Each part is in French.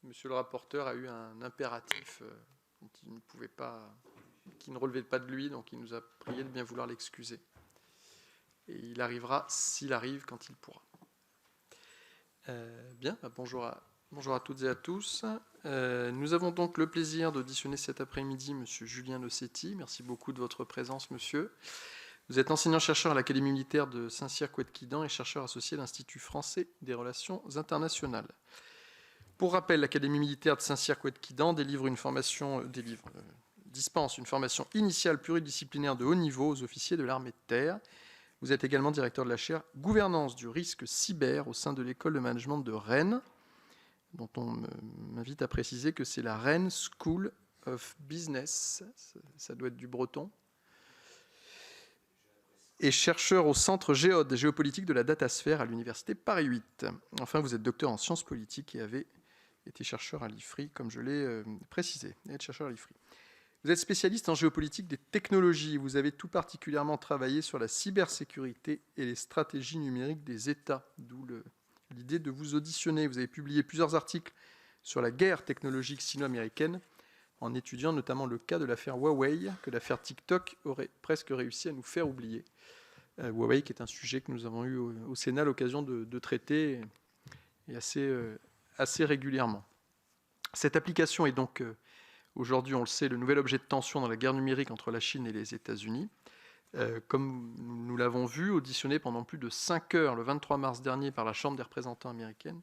Monsieur le rapporteur a eu un impératif dont il ne pouvait pas, qui ne relevait pas de lui, donc il nous a prié de bien vouloir l'excuser. Et il arrivera, s'il arrive, quand il pourra. Bien, bonjour à toutes et à tous. Nous avons donc le plaisir d'auditionner cet après-midi Monsieur Julien Nossetti. Merci beaucoup de votre présence, monsieur. Vous êtes enseignant-chercheur à l'Académie militaire de Saint-Cyr-Couët-Quidan et chercheur associé à l'Institut français des relations internationales. Pour rappel, l'Académie militaire de Saint-Cyr-Couët-Quidan dispense une formation initiale pluridisciplinaire de haut niveau aux officiers de l'armée de terre. Vous êtes également directeur de la chaire Gouvernance du risque cyber au sein de l'école de management de Rennes, dont on m'invite à préciser que c'est la Rennes School of Business, ça doit être du breton, et chercheur au centre géopolitique de la datasphère à l'université Paris 8. Enfin, vous êtes docteur en sciences politiques et avez été chercheur à l'IFRI, comme je l'ai précisé, chercheur à l'IFRI. Vous êtes spécialiste en géopolitique des technologies. Vous avez tout particulièrement travaillé sur la cybersécurité et les stratégies numériques des États, d'où l'idée de vous auditionner. Vous avez publié plusieurs articles sur la guerre technologique sino-américaine, en étudiant notamment le cas de l'affaire Huawei, que l'affaire TikTok aurait presque réussi à nous faire oublier. Huawei, qui est un sujet que nous avons eu au Sénat l'occasion de traiter et assez régulièrement. Cette application est donc, aujourd'hui, on le sait, le nouvel objet de tension dans la guerre numérique entre la Chine et les États-Unis. Comme nous l'avons vu, auditionné pendant plus de 5 heures le 23 mars dernier par la Chambre des représentants américaine,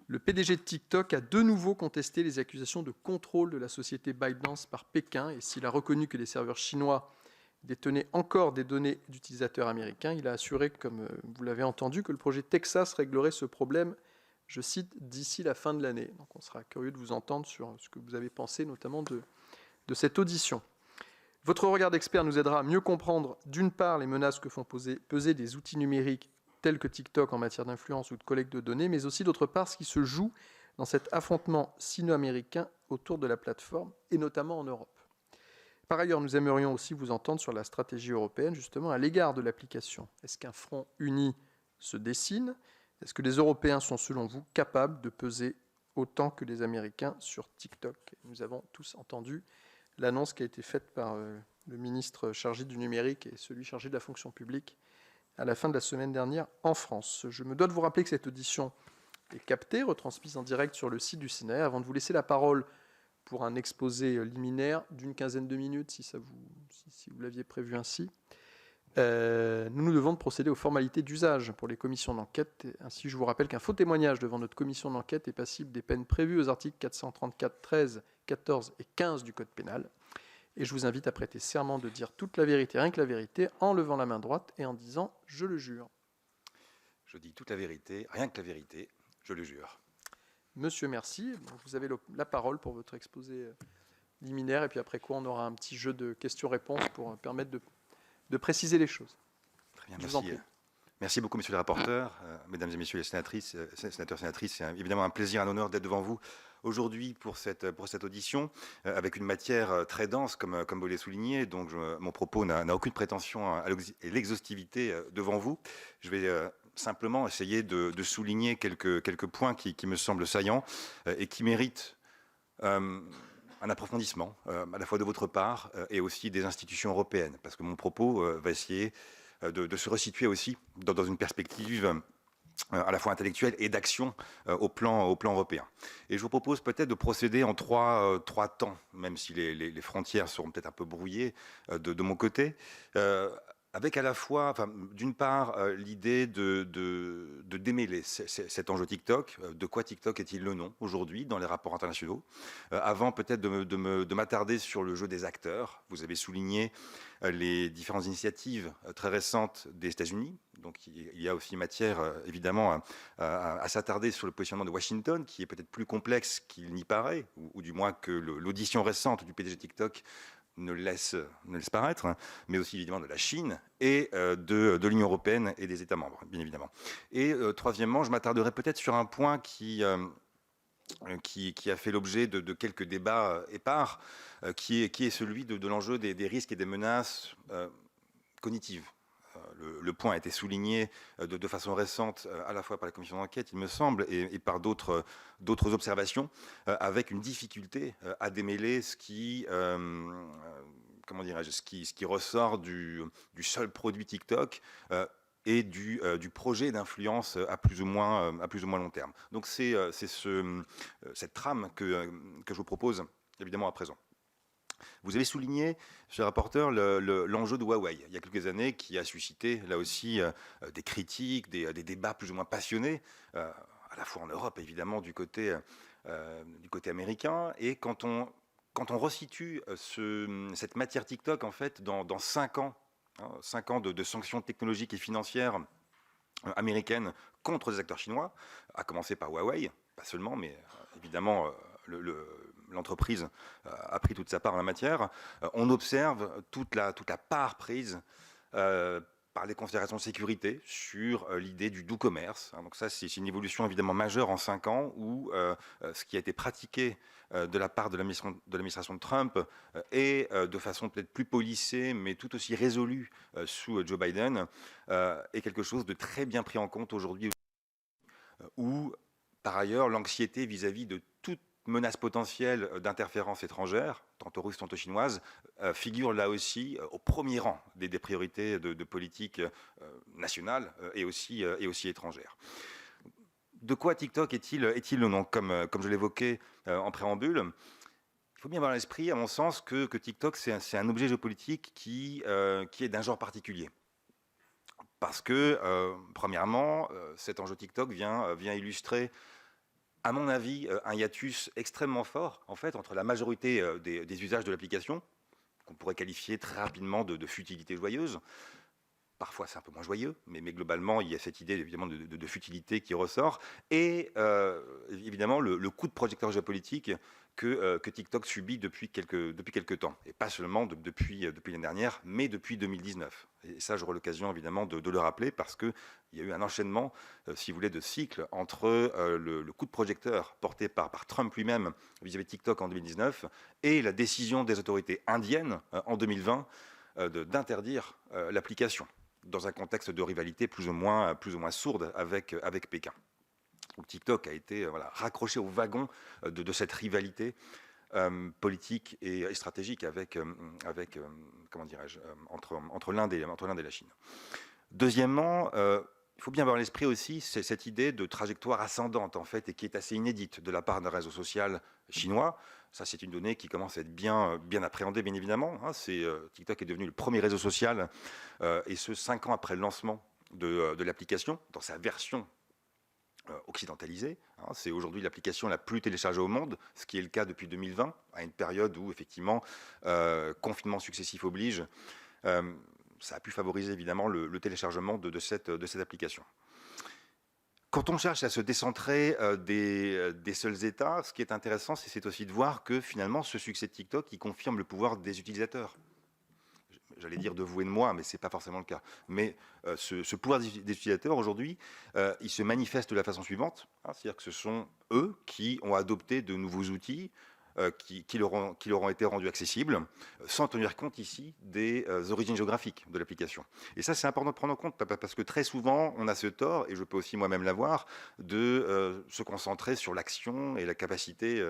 le PDG de TikTok a de nouveau contesté les accusations de contrôle de la société ByteDance par Pékin, et s'il a reconnu que les serveurs chinois détenaient encore des données d'utilisateurs américains, il a assuré, comme vous l'avez entendu, que le projet Texas réglerait ce problème, je cite, d'ici la fin de l'année. Donc on sera curieux de vous entendre sur ce que vous avez pensé notamment de cette audition. Votre regard d'expert nous aidera à mieux comprendre, d'une part, les menaces que font peser des outils numériques tels que TikTok en matière d'influence ou de collecte de données, mais aussi, d'autre part, ce qui se joue dans cet affrontement sino-américain autour de la plateforme, et notamment en Europe. Par ailleurs, nous aimerions aussi vous entendre sur la stratégie européenne, justement, à l'égard de l'application. Est-ce qu'un front uni se dessine ? Est-ce que les Européens sont, selon vous, capables de peser autant que les Américains sur TikTok ? Nous avons tous entendu l'annonce qui a été faite par le ministre chargé du numérique et celui chargé de la fonction publique à la fin de la semaine dernière en France. Je me dois de vous rappeler que cette audition est captée, retransmise en direct sur le site du Sénat. Avant de vous laisser la parole pour un exposé liminaire d'une quinzaine de minutes, si vous l'aviez prévu ainsi, nous devons procéder aux formalités d'usage pour les commissions d'enquête. Ainsi, je vous rappelle qu'un faux témoignage devant notre commission d'enquête est passible des peines prévues aux articles 434, 13, 14 et 15 du Code pénal. Et je vous invite à prêter serment de dire toute la vérité, rien que la vérité, en levant la main droite et en disant « je le jure ». Je dis toute la vérité, rien que la vérité, je le jure. Monsieur, merci. Vous avez la parole pour votre exposé liminaire, et puis après quoi, on aura un petit jeu de questions-réponses pour permettre de préciser les choses. Très bien, merci. Merci beaucoup, monsieur le rapporteur, mesdames et messieurs les sénateurs, sénatrices. C'est évidemment un plaisir, un honneur d'être devant vous aujourd'hui pour cette audition, avec une matière très dense, comme vous l'avez souligné. Donc, mon propos n'a aucune prétention à l'exhaustivité devant vous. Je vais simplement essayer de souligner quelques points qui me semblent saillants et qui méritent un approfondissement, à la fois de votre part et aussi des institutions européennes, parce que mon propos va essayer de se resituer aussi dans une perspective à la fois intellectuelle et d'action au plan européen. Et je vous propose peut-être de procéder en trois temps, même si les frontières seront peut-être un peu brouillées de mon côté, avec à la fois, d'une part, l'idée de démêler cet enjeu TikTok. De quoi TikTok est-il le nom aujourd'hui dans les rapports internationaux? Avant peut-être de m'attarder sur le jeu des acteurs. Vous avez souligné les différentes initiatives très récentes des États-Unis. Donc il y a aussi matière, évidemment, à s'attarder sur le positionnement de Washington, qui est peut-être plus complexe qu'il n'y paraît, ou du moins que l'audition récente du PDG TikTok ne le laisse paraître, hein, mais aussi évidemment de la Chine et de l'Union européenne et des États membres, bien évidemment. Et troisièmement, je m'attarderai peut-être sur un point qui a fait l'objet de quelques débats épars, qui est celui de l'enjeu des risques et des menaces cognitives, le point a été souligné de façon récente, à la fois par la commission d'enquête, il me semble, et par d'autres observations, avec une difficulté à démêler ce qui ressort du seul produit TikTok et du projet d'influence à plus ou moins long terme. Donc c'est cette trame que je vous propose évidemment à présent. Vous avez souligné, monsieur le rapporteur, l'enjeu de Huawei il y a quelques années, qui a suscité là aussi des critiques, des débats plus ou moins passionnés, à la fois en Europe évidemment du côté américain. Et quand on resitue cette matière TikTok en fait dans 5 ans, 5 ans de sanctions technologiques et financières américaines contre des acteurs chinois, à commencer par Huawei, pas seulement, mais évidemment l'entreprise a pris toute sa part en la matière. On observe toute la part prise par les considérations de sécurité sur l'idée du doux commerce. Donc ça, c'est une évolution évidemment majeure en 5 ans, où ce qui a été pratiqué de la part de l'administration de Trump est de façon peut-être plus policée, mais tout aussi résolue sous Joe Biden, est quelque chose de très bien pris en compte aujourd'hui, où par ailleurs l'anxiété vis-à-vis de toute menace potentielle d'interférence étrangère, tantôt russe, tantôt chinoise, figure là aussi au premier rang des priorités de politique nationale et aussi étrangère. De quoi TikTok est-il le nom? Comme je l'évoquais en préambule, il faut bien avoir à l'esprit, à mon sens, que TikTok, c'est un objet géopolitique qui est d'un genre particulier. Parce que, premièrement, cet enjeu TikTok vient illustrer, à mon avis, un hiatus extrêmement fort, en fait, entre la majorité des usages de l'application, qu'on pourrait qualifier très rapidement de futilité joyeuse. Parfois, c'est un peu moins joyeux, mais globalement, il y a cette idée, évidemment, de futilité qui ressort. Et, évidemment, le coup de projecteur géopolitique que TikTok subit depuis quelques temps. Et pas seulement depuis l'année dernière, mais depuis 2019. Et ça, j'aurai l'occasion, évidemment, de le rappeler, parce qu'il y a eu un enchaînement, si vous voulez, de cycles entre le coup de projecteur porté par Trump lui-même vis-à-vis de TikTok en 2019 et la décision des autorités indiennes en 2020 d'interdire l'application, dans un contexte de rivalité plus ou moins sourde avec Pékin. Donc TikTok a été raccroché au wagon de cette rivalité politique et stratégique entre l'Inde et la Chine. Deuxièmement, il faut bien avoir à l'esprit aussi cette idée de trajectoire ascendante, en fait, et qui est assez inédite de la part d'un réseau social chinois. Ça, c'est une donnée qui commence à être bien appréhendée, bien évidemment. TikTok est devenu le premier réseau social, et ce 5 ans après le lancement de l'application, dans sa version occidentalisée. C'est aujourd'hui l'application la plus téléchargée au monde, ce qui est le cas depuis 2020, à une période où, effectivement, confinement successif oblige. Ça a pu favoriser évidemment le téléchargement de cette application. Quand on cherche à se décentrer des seuls États, ce qui est intéressant, c'est aussi de voir que finalement ce succès de TikTok, il confirme le pouvoir des utilisateurs. J'allais dire de vous et de moi, mais ce n'est pas forcément le cas. Mais ce pouvoir des utilisateurs aujourd'hui, il se manifeste de la façon suivante, c'est-à-dire que ce sont eux qui ont adopté de nouveaux outils, qui leur ont été rendus accessibles, sans tenir compte ici des origines géographiques de l'application. Et ça, c'est important de prendre en compte, parce que très souvent, on a ce tort, et je peux aussi moi-même l'avoir, de se concentrer sur l'action et la capacité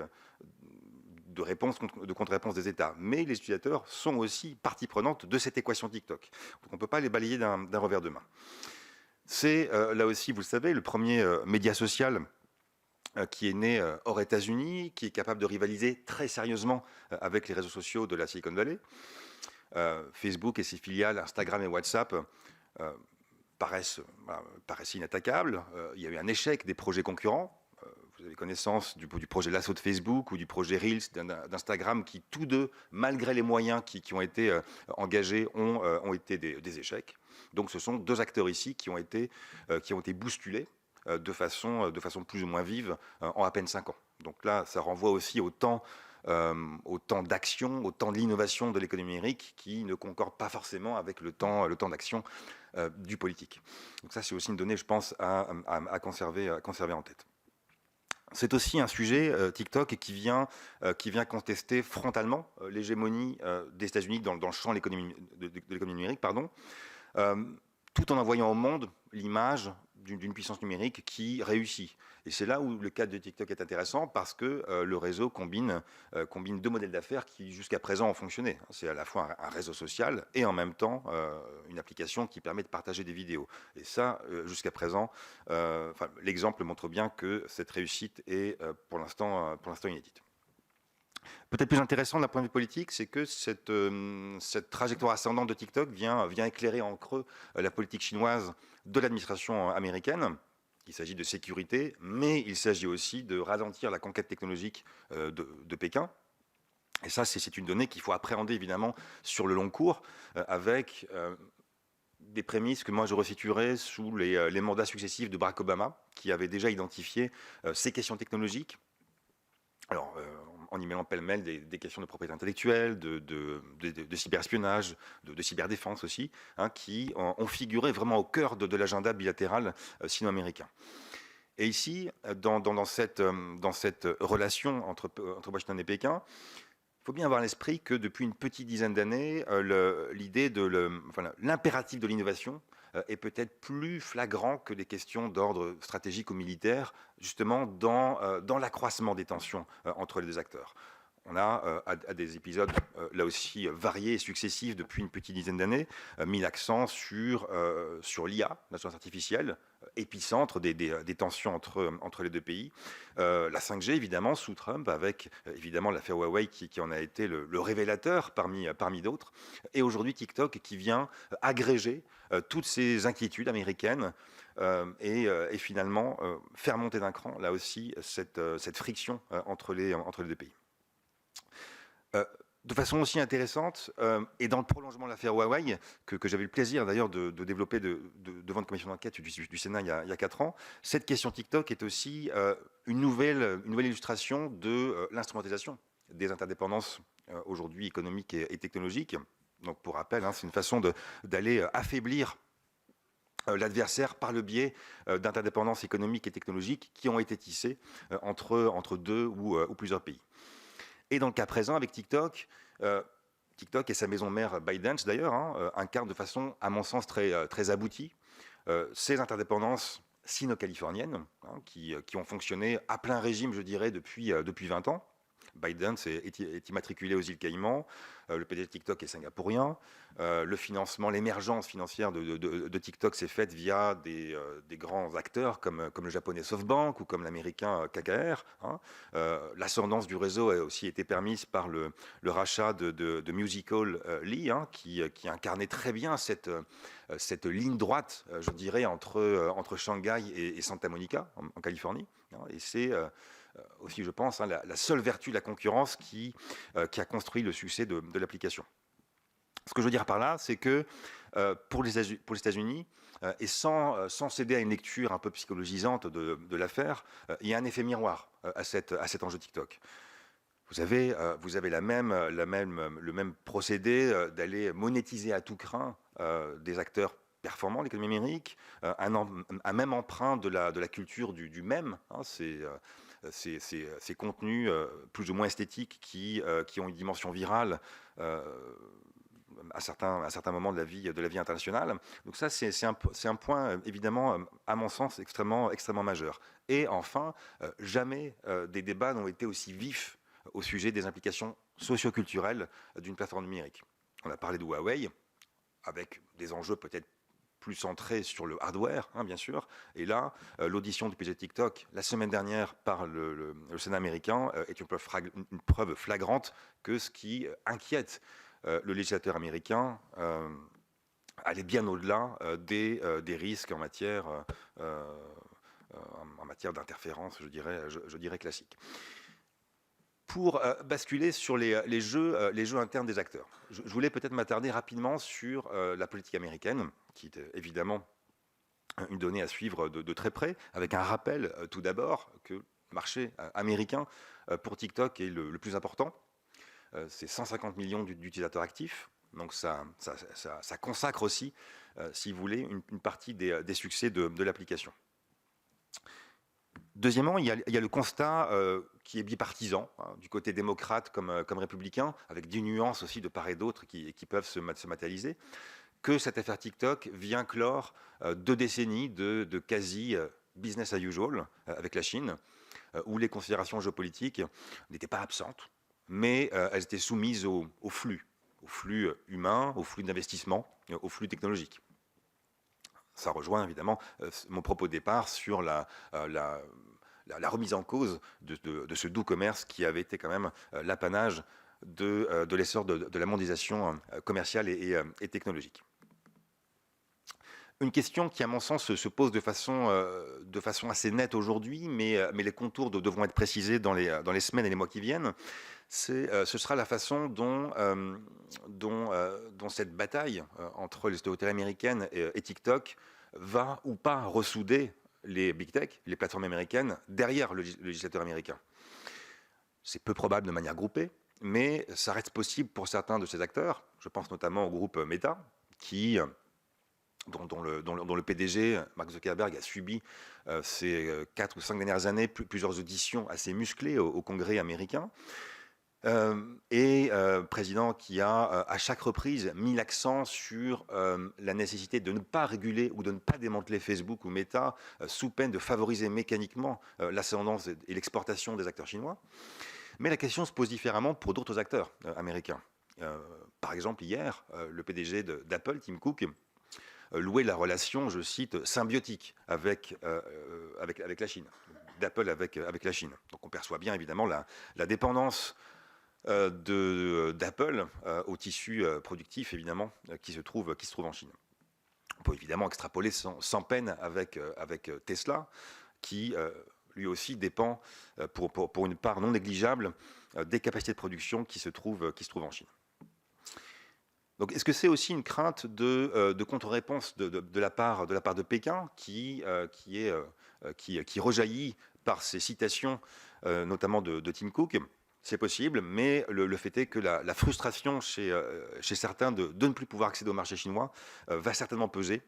de réponse, de contre-réponse des États. Mais les utilisateurs sont aussi partie prenante de cette équation TikTok. Donc on ne peut pas les balayer d'un revers de main. C'est là aussi, vous le savez, le premier média social qui est né hors États-Unis, qui est capable de rivaliser très sérieusement avec les réseaux sociaux de la Silicon Valley. Facebook et ses filiales, Instagram et WhatsApp, paraissent inattaquables. Il y a eu un échec des projets concurrents. Vous avez connaissance du projet Lasso de Facebook ou du projet Reels d'Instagram, qui tous deux, malgré les moyens qui ont été engagés, ont été des échecs. Donc ce sont deux acteurs ici qui ont été bousculés de façon plus ou moins vive en à peine 5 ans. Donc là, ça renvoie aussi au temps d'action, au temps de l'innovation de l'économie numérique, qui ne concorde pas forcément avec le temps d'action du politique. Donc ça, c'est aussi une donnée, je pense, à conserver en tête. C'est aussi un sujet, TikTok, qui vient contester frontalement l'hégémonie des États-Unis dans le champ de l'économie numérique. tout en envoyant au monde l'image d'une puissance numérique qui réussit. Et c'est là où le cadre de TikTok est intéressant, parce que le réseau combine deux modèles d'affaires qui jusqu'à présent ont fonctionné. C'est à la fois un réseau social et en même temps une application qui permet de partager des vidéos. Et ça, jusqu'à présent, l'exemple montre bien que cette réussite est pour l'instant inédite. Peut-être plus intéressant d'un point de vue politique, c'est que cette trajectoire ascendante de TikTok vient éclairer en creux la politique chinoise de l'administration américaine. Il s'agit de sécurité, mais il s'agit aussi de ralentir la conquête technologique de Pékin. Et ça, c'est une donnée qu'il faut appréhender évidemment sur le long cours, avec des prémices que moi je resituerais sous les mandats successifs de Barack Obama, qui avait déjà identifié ces questions technologiques. Alors, en y mêlant pêle-mêle des questions de propriété intellectuelle, de cyberespionnage, de cyberdéfense aussi, hein, qui ont figuré vraiment au cœur de l'agenda bilatéral sino-américain. Et ici, dans cette relation entre Washington et Pékin, il faut bien avoir à l'esprit que depuis une petite dizaine d'années, l'impératif de l'innovation est peut-être plus flagrant que des questions d'ordre stratégique ou militaire, justement dans l'accroissement des tensions entre les deux acteurs. On a, à des épisodes là aussi variés et successifs depuis une petite dizaine d'années, mis l'accent sur l'IA, l'intelligence artificielle, épicentre des tensions entre les deux pays. La 5G, évidemment, sous Trump, avec évidemment l'affaire Huawei qui en a été le révélateur parmi d'autres. Et aujourd'hui, TikTok qui vient agréger toutes ces inquiétudes américaines et finalement faire monter d'un cran, là aussi, cette friction entre les deux pays. De façon aussi intéressante, et dans le prolongement de l'affaire Huawei, que j'avais le plaisir d'ailleurs de développer devant une commission d'enquête du Sénat il y a 4 ans, cette question TikTok est aussi une nouvelle illustration de l'instrumentalisation des interdépendances aujourd'hui économiques et technologiques. Donc pour rappel, hein, c'est une façon d'aller affaiblir l'adversaire par le biais d'interdépendances économiques et technologiques qui ont été tissées entre deux ou plusieurs pays. Et dans le cas présent, avec TikTok, TikTok et sa maison mère ByteDance d'ailleurs, hein, incarnent de façon, à mon sens, très aboutie ces interdépendances sino-californiennes, hein, qui ont fonctionné à plein régime, je dirais, depuis 20 ans. ByteDance est immatriculé aux îles Caïmans, le PDG de TikTok est singapourien, le financement, l'émergence financière de TikTok s'est faite via des grands acteurs comme le japonais SoftBank ou comme l'américain KKR. Hein. L'ascendance du réseau a aussi été permise par le rachat de Musical Ly, hein, qui incarnait très bien cette ligne droite, je dirais, entre Shanghai et Santa Monica, en Californie. Hein, et c'est aussi, je pense, hein, la seule vertu de la concurrence qui a construit le succès de l'application. Ce que je veux dire par là, c'est que pour les États-Unis, et sans céder à une lecture un peu psychologisante de l'affaire, il y a un effet miroir à cet enjeu TikTok. Vous avez le même procédé d'aller monétiser à tout crin des acteurs performants de l'économie numérique, un même emprunt de la culture du mème. Hein, ces contenus plus ou moins esthétiques qui ont une dimension virale à certains moments de la vie internationale. Donc ça, c'est un point évidemment, à mon sens, extrêmement majeur. Et enfin, jamais des débats n'ont été aussi vifs au sujet des implications socio-culturelles d'une plateforme numérique. On a parlé de Huawei, avec des enjeux peut-être plus centré sur le hardware, hein, bien sûr. Et là, l'audition du PDG de TikTok, la semaine dernière, par le Sénat américain, est une preuve flagrante que ce qui inquiète le législateur américain allait bien au-delà des risques en matière d'interférence, je dirais classique. Pour basculer sur les jeux internes des acteurs, je voulais peut-être m'attarder rapidement sur la politique américaine, qui est évidemment une donnée à suivre de très près, avec un rappel tout d'abord que le marché américain pour TikTok est le plus important. C'est 150 millions d'utilisateurs actifs, donc ça consacre aussi, si vous voulez, une partie des succès de l'application. Deuxièmement, il y a le constat qui est bipartisan, hein, du côté démocrate comme républicain, avec des nuances aussi de part et d'autre qui peuvent se matérialiser, que cette affaire TikTok vient clore 2 décennies de quasi business as usual avec la Chine, où les considérations géopolitiques n'étaient pas absentes, mais elles étaient soumises au flux humain, au flux d'investissement, au flux technologique. Ça rejoint évidemment mon propos de départ sur la remise en cause de ce doux commerce qui avait été quand même l'apanage de l'essor de la mondialisation commerciale et technologique. Une question qui, à mon sens, se pose de façon assez nette aujourd'hui, mais les contours devront être précisés dans les semaines et les mois qui viennent. Ce sera la façon dont cette bataille entre les autorités américaines et TikTok va ou pas ressouder les big tech, les plateformes américaines, derrière le législateur américain. C'est peu probable de manière groupée, mais ça reste possible pour certains de ces acteurs. Je pense notamment au groupe Meta, dont le PDG, Mark Zuckerberg, a subi ces 4 ou 5 dernières années plusieurs auditions assez musclées au Congrès américain. Président qui a à chaque reprise mis l'accent sur la nécessité de ne pas réguler ou de ne pas démanteler Facebook ou Meta sous peine de favoriser mécaniquement l'ascendance et l'exportation des acteurs chinois. Mais la question se pose différemment pour d'autres acteurs américains. Par exemple, hier, le PDG d'Apple, Tim Cook, louait la relation, je cite, symbiotique avec la Chine, d'Apple avec la Chine. Donc on perçoit bien évidemment la dépendance d'Apple au tissu productif évidemment qui se trouve en Chine. On peut évidemment extrapoler sans peine avec Tesla qui lui aussi dépend pour une part non négligeable des capacités de production qui se trouvent en Chine. Donc, est-ce que c'est aussi une crainte de contre-réponse de la part de Pékin qui rejaillit par ces citations, notamment de Tim Cook? C'est possible, mais le fait est que la frustration chez certains de ne plus pouvoir accéder au marché chinois va certainement peser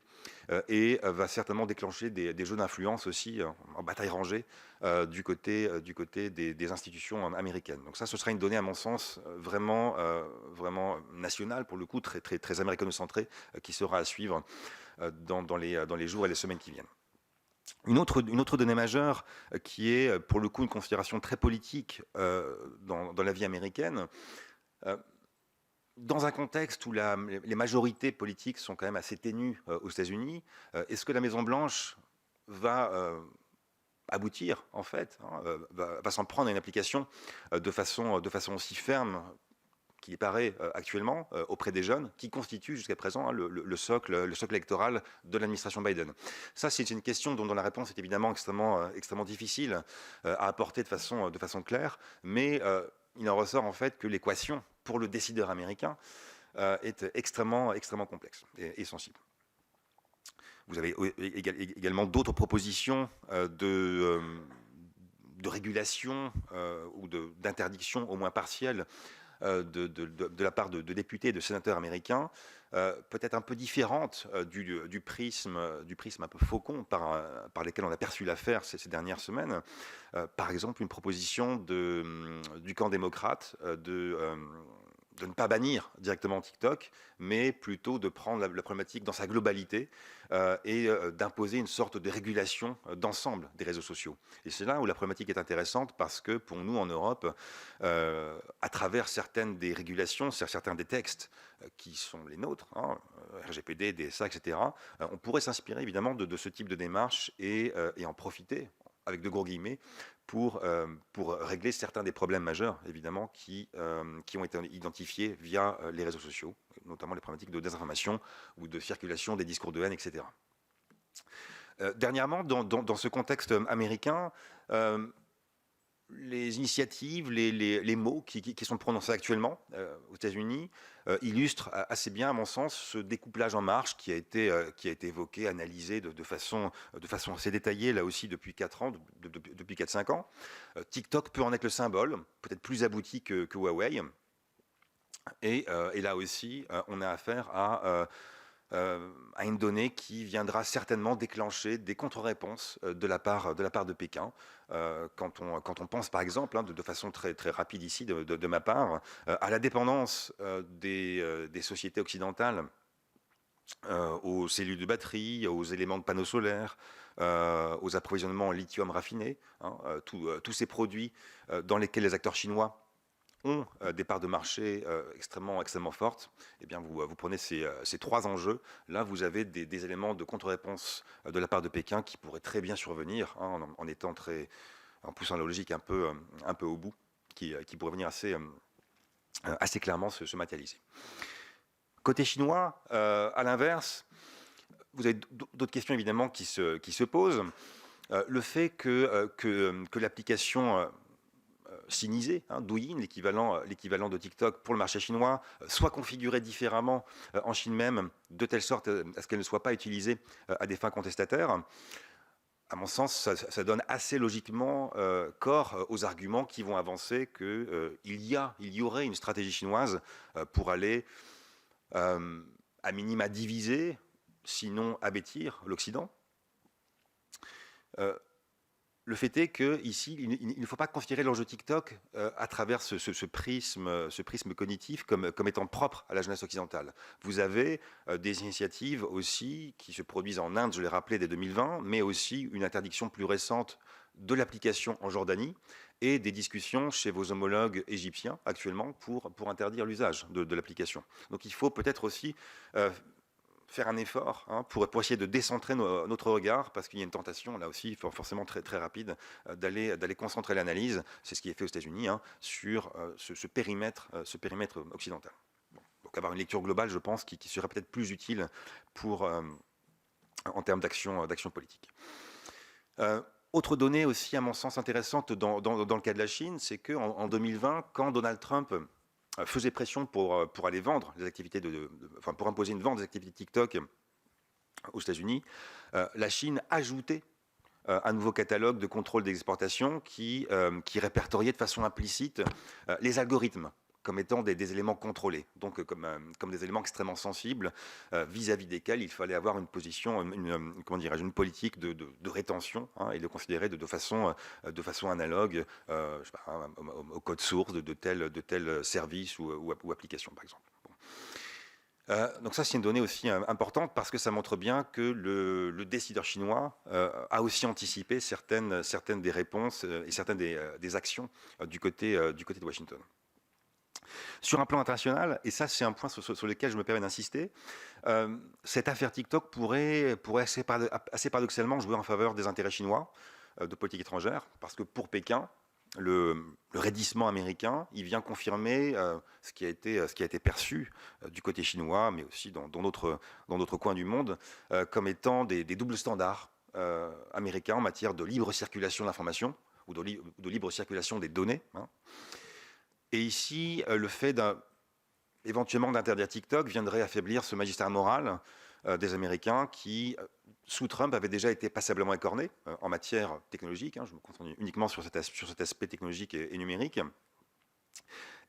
et va certainement déclencher des jeux d'influence aussi en bataille rangée du côté des institutions américaines. Donc ça, ce sera une donnée, à mon sens, vraiment nationale, pour le coup, très américano-centrée, qui sera à suivre dans les jours et les semaines qui viennent. Une autre donnée majeure qui est pour le coup une considération très politique dans la vie américaine, dans un contexte où les majorités politiques sont quand même assez ténues aux États-Unis, est-ce que la Maison-Blanche va aboutir en fait, va s'en prendre à une application de façon aussi ferme qu'il paraît actuellement auprès des jeunes, qui constitue jusqu'à présent le socle électoral de l'administration Biden. Ça, c'est une question dont la réponse est évidemment extrêmement difficile à apporter de façon claire, mais il en ressort en fait que l'équation pour le décideur américain est extrêmement complexe et sensible. Vous avez également d'autres propositions de régulation ou d'interdiction au moins partielle de la part de députés et de sénateurs américains, peut-être un peu différente du prisme un peu faucon par lesquels on a perçu l'affaire ces dernières semaines. Par exemple, une proposition du camp démocrate de ne pas bannir directement TikTok, mais plutôt de prendre la problématique dans sa globalité et d'imposer une sorte de régulation d'ensemble des réseaux sociaux. Et c'est là où la problématique est intéressante parce que pour nous en Europe, à travers certaines des régulations, certains des textes qui sont les nôtres, RGPD, DSA, etc., on pourrait s'inspirer évidemment de ce type de démarche et en profiter, avec de gros guillemets, pour régler certains des problèmes majeurs, évidemment, qui ont été identifiés via les réseaux sociaux, notamment les problématiques de désinformation ou de circulation des discours de haine, etc. Dernièrement, dans ce contexte américain, les initiatives, les mots qui sont prononcés actuellement aux États-Unis illustrent assez bien, à mon sens, ce découplage en marche qui a été évoqué, analysé de façon assez détaillée, là aussi, depuis 4 ans, depuis 4-5 ans. TikTok peut en être le symbole, peut-être plus abouti que Huawei. Et là aussi, on a affaire à une donnée qui viendra certainement déclencher des contre-réponses de la part de Pékin. Quand on pense par exemple, de façon très rapide ici de ma part, à la dépendance des sociétés occidentales aux cellules de batterie, aux éléments de panneaux solaires, aux approvisionnements en lithium raffiné, hein, tous ces produits dans lesquels les acteurs chinois ont des parts de marché extrêmement fortes. Eh bien, vous prenez ces 3 enjeux. Là, vous avez des éléments de contre-réponse de la part de Pékin qui pourraient très bien survenir, hein, en poussant la logique un peu au bout, qui pourrait venir assez clairement se matérialiser. Côté chinois, à l'inverse, vous avez d'autres questions évidemment qui se posent. Le fait que l'application Sinisé, hein, Douyin, l'équivalent de TikTok pour le marché chinois, soit configurée différemment en Chine même, de telle sorte à ce qu'elle ne soit pas utilisée à des fins contestataires. À mon sens, ça donne assez logiquement corps aux arguments qui vont avancer qu'il y aurait une stratégie chinoise pour aller à minima diviser, sinon abêtir l'Occident. Le fait est qu'ici, il ne faut pas considérer l'enjeu TikTok à travers ce prisme cognitif comme étant propre à la jeunesse occidentale. Vous avez des initiatives aussi qui se produisent en Inde, je l'ai rappelé, dès 2020, mais aussi une interdiction plus récente de l'application en Jordanie et des discussions chez vos homologues égyptiens actuellement pour interdire l'usage de l'application. Donc il faut peut-être aussi faire un effort pour essayer de décentrer notre regard, parce qu'il y a une tentation, là aussi, forcément très, très rapide, d'aller concentrer l'analyse, c'est ce qui est fait aux États-Unis, sur ce périmètre occidental. Bon. Donc avoir une lecture globale, je pense, qui serait peut-être plus utile en termes d'action politique. Autre donnée aussi, à mon sens, intéressante dans le cas de la Chine, c'est qu'en 2020, quand Donald Trump faisait pression pour aller vendre les activités pour imposer une vente des activités TikTok aux États-Unis, la Chine ajoutait un nouveau catalogue de contrôle des exportations qui répertoriait de façon implicite les algorithmes comme étant des éléments contrôlés, donc comme des éléments extrêmement sensibles vis-à-vis desquels il fallait avoir une position, une politique de rétention et de considérer de façon analogue je sais pas, au code source de tel service ou application, par exemple. Bon. Donc ça, c'est une donnée aussi importante parce que ça montre bien que le décideur chinois a aussi anticipé certaines des réponses et certaines des actions du côté de Washington. Sur un plan international, et ça c'est un point sur lequel je me permets d'insister, cette affaire TikTok pourrait assez paradoxalement jouer en faveur des intérêts chinois de politique étrangère, parce que pour Pékin, le raidissement américain, il vient confirmer ce qui a été perçu du côté chinois, mais aussi dans d'autres coins du monde, comme étant des doubles standards américains en matière de libre circulation de l'information ou de libre circulation des données. Et ici, le fait éventuellement d'interdire TikTok viendrait affaiblir ce magistère moral des Américains qui, sous Trump, avait déjà été passablement écorné en matière technologique. Je me concentre uniquement sur cet aspect technologique et numérique.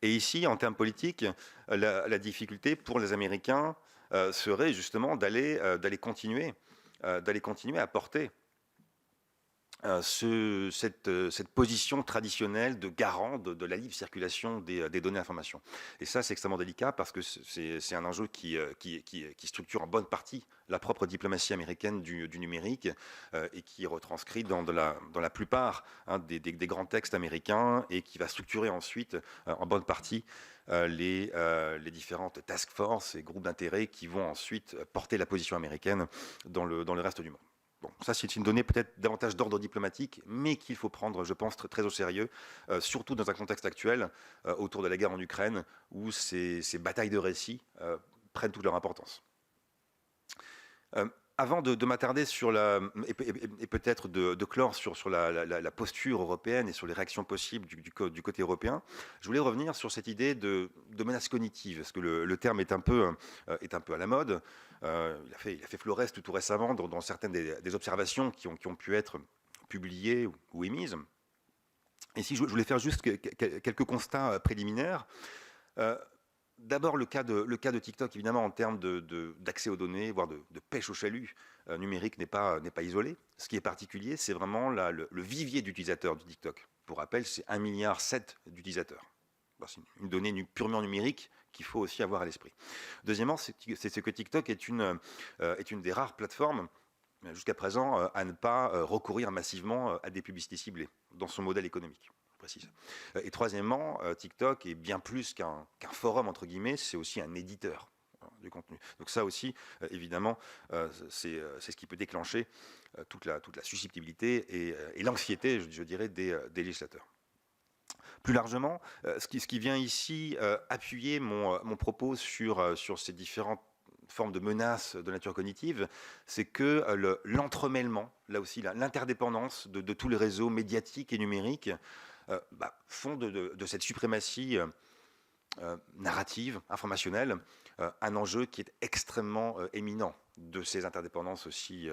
Et ici, en termes politiques, la difficulté pour les Américains serait justement d'aller continuer à porter cette position traditionnelle de garant de la libre circulation des données d'information. Et ça, c'est extrêmement délicat parce que c'est un enjeu qui structure en bonne partie la propre diplomatie américaine du numérique et qui est retranscrit dans la plupart des grands textes américains et qui va structurer ensuite en bonne partie les différentes task forces et groupes d'intérêt qui vont ensuite porter la position américaine dans le reste du monde. Bon, ça c'est une donnée peut-être davantage d'ordre diplomatique, mais qu'il faut prendre, je pense, très au sérieux, surtout dans un contexte actuel autour de la guerre en Ukraine, où ces batailles de récits prennent toute leur importance. Avant de m'attarder sur et peut-être de clore sur la posture européenne et sur les réactions possibles du côté européen, je voulais revenir sur cette idée de menace cognitive, parce que le terme est un peu à la mode. Il a fait florès tout récemment dans certaines des observations qui ont pu être publiées ou émises. Et si je voulais faire juste quelques constats préliminaires. D'abord, le cas de TikTok, évidemment, en termes d'accès aux données, voire de pêche au chalut numérique, n'est pas isolé. Ce qui est particulier, c'est vraiment le vivier d'utilisateurs du TikTok. Pour rappel, c'est 1,7 milliard d'utilisateurs. C'est une donnée purement numérique qu'il faut aussi avoir à l'esprit. Deuxièmement, c'est que TikTok est une des rares plateformes jusqu'à présent à ne pas recourir massivement à des publicités ciblées dans son modèle économique. Précise. Et troisièmement, TikTok est bien plus qu'un forum, entre guillemets, c'est aussi un éditeur du contenu. Donc ça aussi, évidemment, c'est ce qui peut déclencher toute la susceptibilité et l'anxiété, je dirais, des législateurs. Plus largement, ce qui vient ici appuyer mon propos sur ces différentes formes de menaces de nature cognitive, c'est que l'entremêlement, là aussi, l'interdépendance de tous les réseaux médiatiques et numériques font de cette suprématie narrative, informationnelle, un enjeu qui est extrêmement éminent de ces interdépendances aussi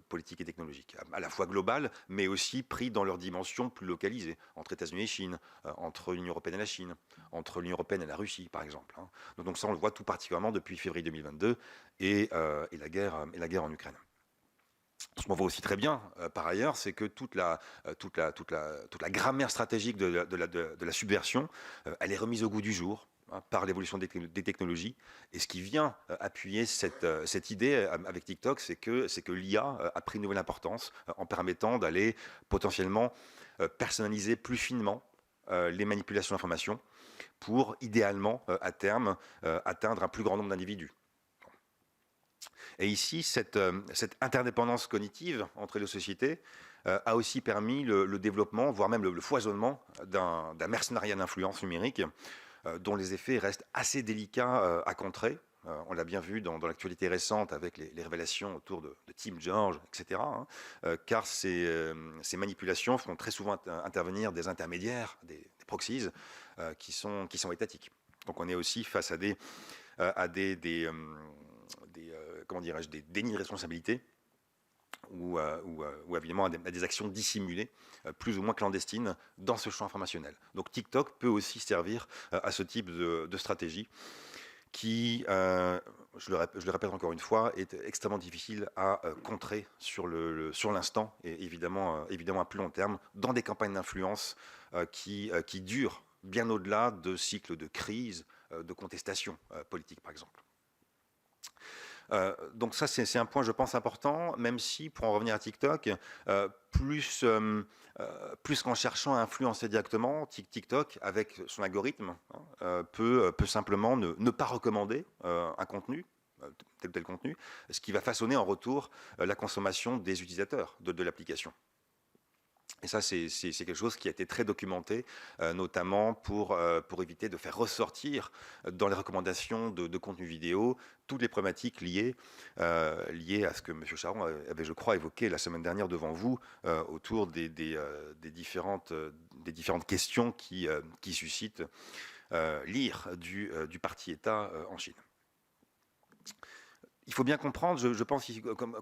politiques et technologiques, à la fois globales, mais aussi pris dans leur dimension plus localisée, entre États-Unis et Chine, entre l'Union européenne et la Chine, entre l'Union européenne et la Russie, par exemple. Donc ça, on le voit tout particulièrement depuis février 2022 et la guerre en Ukraine. Ce qu'on voit aussi très bien, par ailleurs, c'est que toute la grammaire stratégique de la subversion, elle est remise au goût du jour par l'évolution des technologies. Et ce qui vient appuyer cette idée avec TikTok, c'est que l'IA a pris une nouvelle importance en permettant d'aller potentiellement personnaliser plus finement les manipulations d'informations pour, idéalement, à terme, atteindre un plus grand nombre d'individus. Et ici, cette interdépendance cognitive entre les sociétés a aussi permis le développement, voire même le foisonnement d'un mercenariat d'influence numérique dont les effets restent assez délicats à contrer. On l'a bien vu dans l'actualité récente avec les révélations autour de Tim George, etc. Car ces manipulations font très souvent intervenir des intermédiaires, des proxies, qui sont étatiques. Donc on est aussi face à des dénis de responsabilité ou évidemment à des actions dissimulées, plus ou moins clandestines, dans ce champ informationnel. Donc TikTok peut aussi servir à ce type de stratégie qui, je le répète encore une fois, est extrêmement difficile à contrer sur l'instant et évidemment à plus long terme, dans des campagnes d'influence qui durent bien au-delà de cycles de crise, de contestation politique, par exemple. Donc ça, c'est un point, je pense, important, même si, pour en revenir à TikTok, plus qu'en cherchant à influencer directement, TikTok, avec son algorithme, peut simplement ne pas recommander un contenu, tel ou tel contenu, ce qui va façonner en retour la consommation des utilisateurs de l'application. Et ça, c'est quelque chose qui a été très documenté, notamment pour éviter de faire ressortir dans les recommandations de contenu vidéo toutes les problématiques liées à ce que M. Charon avait, je crois, évoqué la semaine dernière devant vous, autour des différentes questions qui suscitent l'ire du parti État en Chine. Il faut bien comprendre, je pense,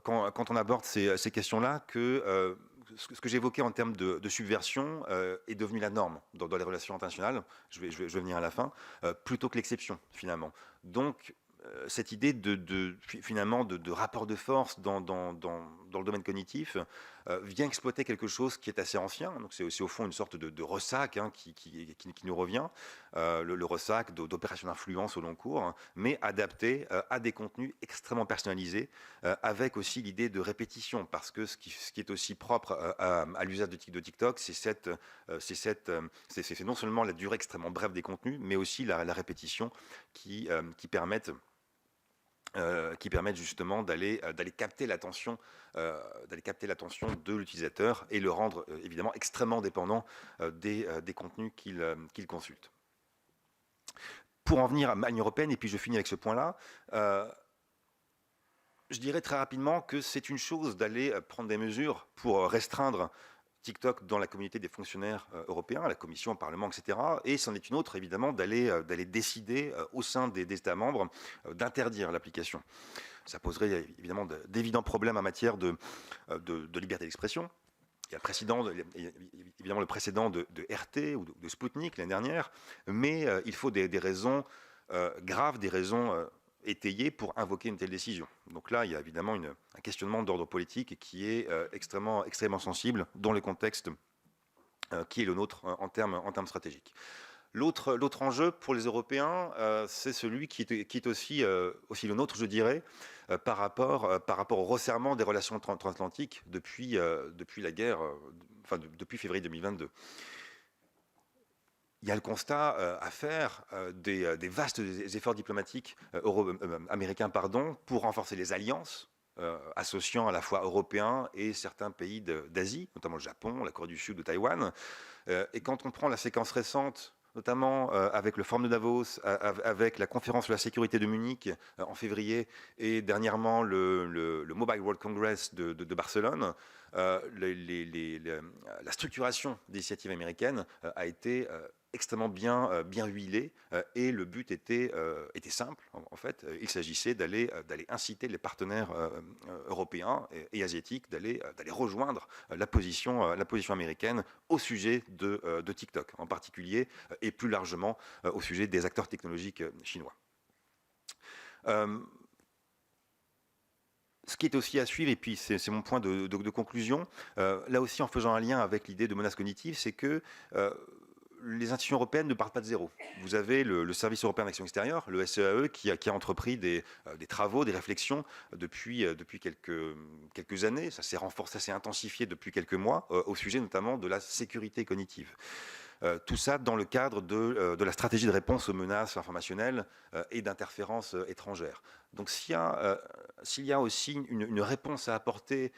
quand on aborde ces questions-là, que ce que j'évoquais en termes de subversion est devenu la norme dans les relations internationales, je vais venir à la fin, plutôt que l'exception, finalement. Donc, cette idée finalement de rapport de force dans le domaine cognitif vient exploiter quelque chose qui est assez ancien. Donc c'est aussi au fond une sorte de ressac qui nous revient, le ressac d'opérations d'influence au long cours, mais adapté à des contenus extrêmement personnalisés, avec aussi l'idée de répétition, parce que ce qui est aussi propre à l'usage de TikTok, c'est non seulement la durée extrêmement brève des contenus, mais aussi la répétition qui permettent justement d'aller capter l'attention de l'utilisateur et le rendre évidemment extrêmement dépendant des contenus qu'il consulte. Pour en venir à l'Union européenne, et puis je finis avec ce point-là, je dirais très rapidement que c'est une chose d'aller prendre des mesures pour restreindre TikTok dans la communauté des fonctionnaires européens, la Commission, le Parlement, etc. Et c'en est une autre, évidemment, d'aller décider au sein des États membres d'interdire l'application. Ça poserait évidemment d'évidents problèmes en matière de liberté d'expression. Il y a évidemment le précédent de RT ou de Sputnik l'année dernière, mais il faut des raisons graves, des raisons étayées pour invoquer une telle décision. Donc là, il y a évidemment un questionnement d'ordre politique qui est extrêmement sensible dans le contexte qui est le nôtre en termes stratégiques. L'autre enjeu pour les Européens, c'est celui qui est aussi le nôtre, je dirais, par rapport au resserrement des relations transatlantiques depuis la guerre, depuis février 2022. Il y a le constat à faire des vastes efforts diplomatiques américains pour renforcer les alliances, associant à la fois Européens et certains pays d'Asie, notamment le Japon, la Corée du Sud ou Taïwan. Et quand on prend la séquence récente, notamment avec le Forum de Davos, avec la conférence sur la sécurité de Munich en février, et dernièrement le Mobile World Congress de Barcelone, la structuration des initiatives américaines a été extrêmement bien huilée, et le but était simple en fait. Il s'agissait d'aller inciter les partenaires européens et asiatiques d'aller rejoindre la position américaine au sujet de TikTok en particulier, et plus largement au sujet des acteurs technologiques chinois. Ce qui est aussi à suivre, et puis c'est mon point de conclusion, là aussi en faisant un lien avec l'idée de menace cognitive, c'est que les institutions européennes ne partent pas de zéro. Vous avez le Service européen d'action extérieure, le SEAE, qui a entrepris des travaux, des réflexions depuis quelques années. Ça s'est renforcé, ça s'est intensifié depuis quelques mois, au sujet notamment de la sécurité cognitive. Tout ça dans le cadre de la stratégie de réponse aux menaces informationnelles et d'interférences étrangères. Donc s'il y a aussi une réponse à apporter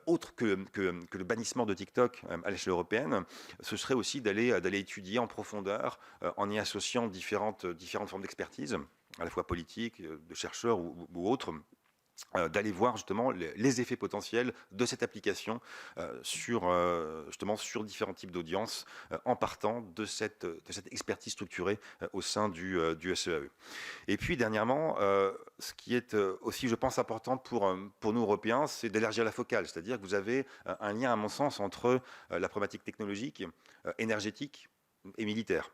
autre que le bannissement de TikTok à l'échelle européenne, ce serait aussi d'aller étudier en profondeur, en y associant différentes formes d'expertise, à la fois politiques, de chercheurs ou autres, d'aller voir justement les effets potentiels de cette application sur différents types d'audiences, en partant de cette expertise structurée au sein du SEAE. Et puis dernièrement, ce qui est aussi, je pense, important pour nous Européens, c'est d'élargir la focale, c'est-à-dire que vous avez un lien, à mon sens, entre la problématique technologique, énergétique et militaire.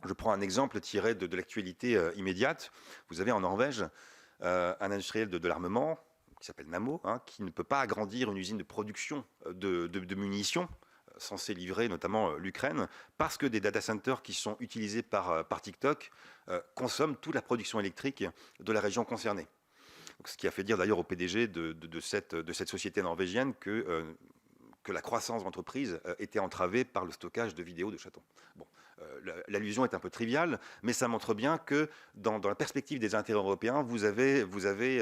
Je prends un exemple tiré de l'actualité immédiate. Vous avez en Norvège un industriel de l'armement qui s'appelle Nammo, qui ne peut pas agrandir une usine de production de munitions censée livrer notamment l'Ukraine, parce que des data centers qui sont utilisés par TikTok consomment toute la production électrique de la région concernée. Donc, ce qui a fait dire d'ailleurs au PDG de cette société norvégienne que la croissance de l'entreprise était entravée par le stockage de vidéos de chatons. Bon, l'allusion est un peu triviale, mais ça montre bien que dans la perspective des intérêts européens, vous avez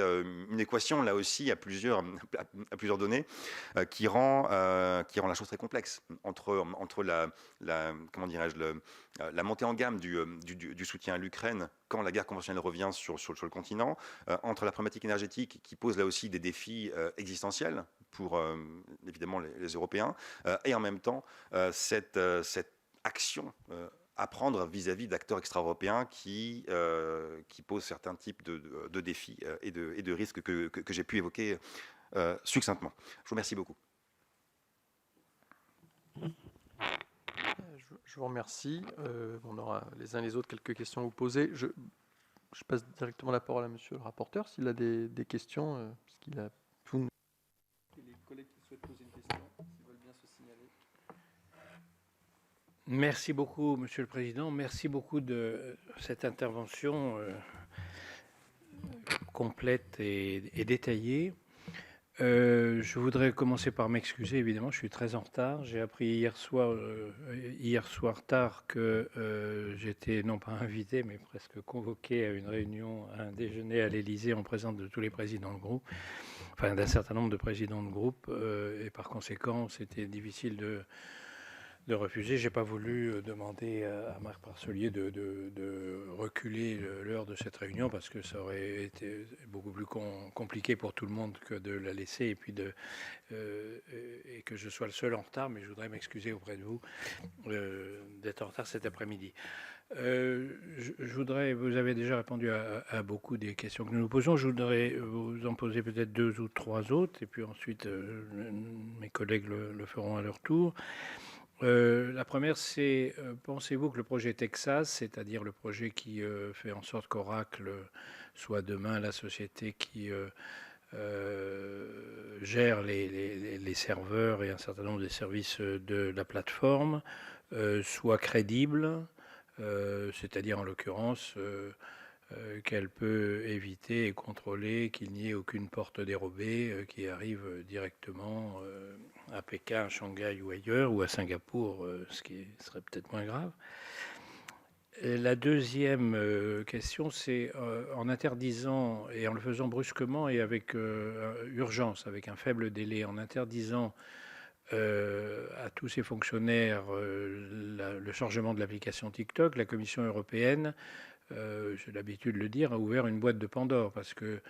une équation là aussi à plusieurs données qui rend la chose très complexe entre la montée en gamme du soutien à l'Ukraine quand la guerre conventionnelle revient sur le continent, entre la problématique énergétique qui pose là aussi des défis existentiels pour évidemment les Européens, et en même temps cette action à prendre vis-à-vis d'acteurs extra-européens qui posent certains types de défis et de risques que j'ai pu évoquer succinctement. Je vous remercie beaucoup. Je vous remercie. On aura les uns les autres quelques questions à vous poser. Je passe directement la parole à monsieur le rapporteur s'il a des questions, parce qu'il a tout. Les collègues qui souhaitent poser une question, s'ils veulent bien se signaler. Merci beaucoup, Monsieur le Président. Merci beaucoup de cette intervention complète et détaillée. Je voudrais commencer par m'excuser, évidemment, je suis très en retard. J'ai appris hier soir tard que j'étais non pas invité, mais presque convoqué à une réunion, à un déjeuner à l'Élysée en présence de tous les présidents de groupe, enfin d'un certain nombre de présidents de groupe, et par conséquent, c'était difficile de refuser. Je n'ai pas voulu demander à Marc Parcelier de reculer l'heure de cette réunion parce que ça aurait été beaucoup plus compliqué pour tout le monde que de la laisser et puis et que je sois le seul en retard, mais je voudrais m'excuser auprès de vous d'être en retard cet après-midi. Vous avez déjà répondu à beaucoup des questions que nous nous posons. Je voudrais vous en poser peut-être 2 ou 3 autres et puis ensuite mes collègues le feront à leur tour. La première, c'est pensez-vous que le projet Texas, c'est-à-dire le projet qui fait en sorte qu'Oracle soit demain la société qui gère les serveurs et un certain nombre des services de la plateforme, soit crédible, c'est-à-dire en l'occurrence qu'elle peut éviter et contrôler qu'il n'y ait aucune porte dérobée qui arrive directement à Pékin, à Shanghai ou ailleurs, ou à Singapour, ce qui serait peut-être moins grave. Et la deuxième question, c'est en interdisant, et en le faisant brusquement et avec urgence, avec un faible délai, en interdisant à tous ces fonctionnaires le chargement de l'application TikTok, la Commission européenne, j'ai l'habitude de le dire, a ouvert une boîte de Pandore, parce que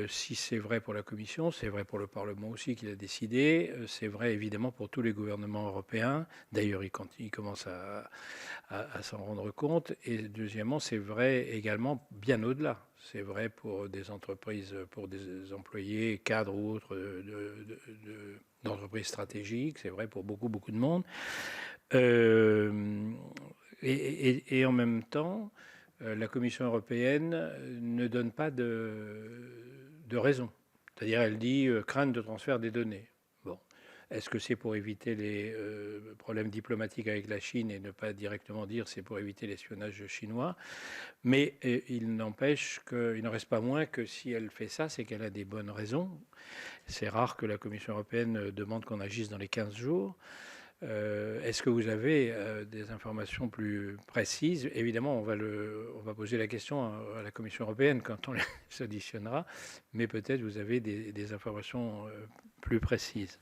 si c'est vrai pour la Commission, c'est vrai pour le Parlement aussi qui l'a décidé, c'est vrai évidemment pour tous les gouvernements européens, d'ailleurs ils commencent à s'en rendre compte, et deuxièmement c'est vrai également bien au-delà, c'est vrai pour des entreprises, pour des employés, cadres ou autres d'entreprises stratégiques, c'est vrai pour beaucoup de monde, et en même temps, la Commission européenne ne donne pas de raison. C'est-à-dire, elle dit crainte de transfert des données. Bon. Est-ce que c'est pour éviter les problèmes diplomatiques avec la Chine et ne pas directement dire c'est pour éviter l'espionnage chinois? Mais il n'empêche qu'il n'en reste pas moins que si elle fait ça, c'est qu'elle a des bonnes raisons. C'est rare que la Commission européenne demande qu'on agisse dans les 15 jours. Est-ce que vous avez des informations plus précises? Évidemment, on va poser la question à la Commission européenne quand on s'auditionnera, mais peut-être vous avez des informations plus précises.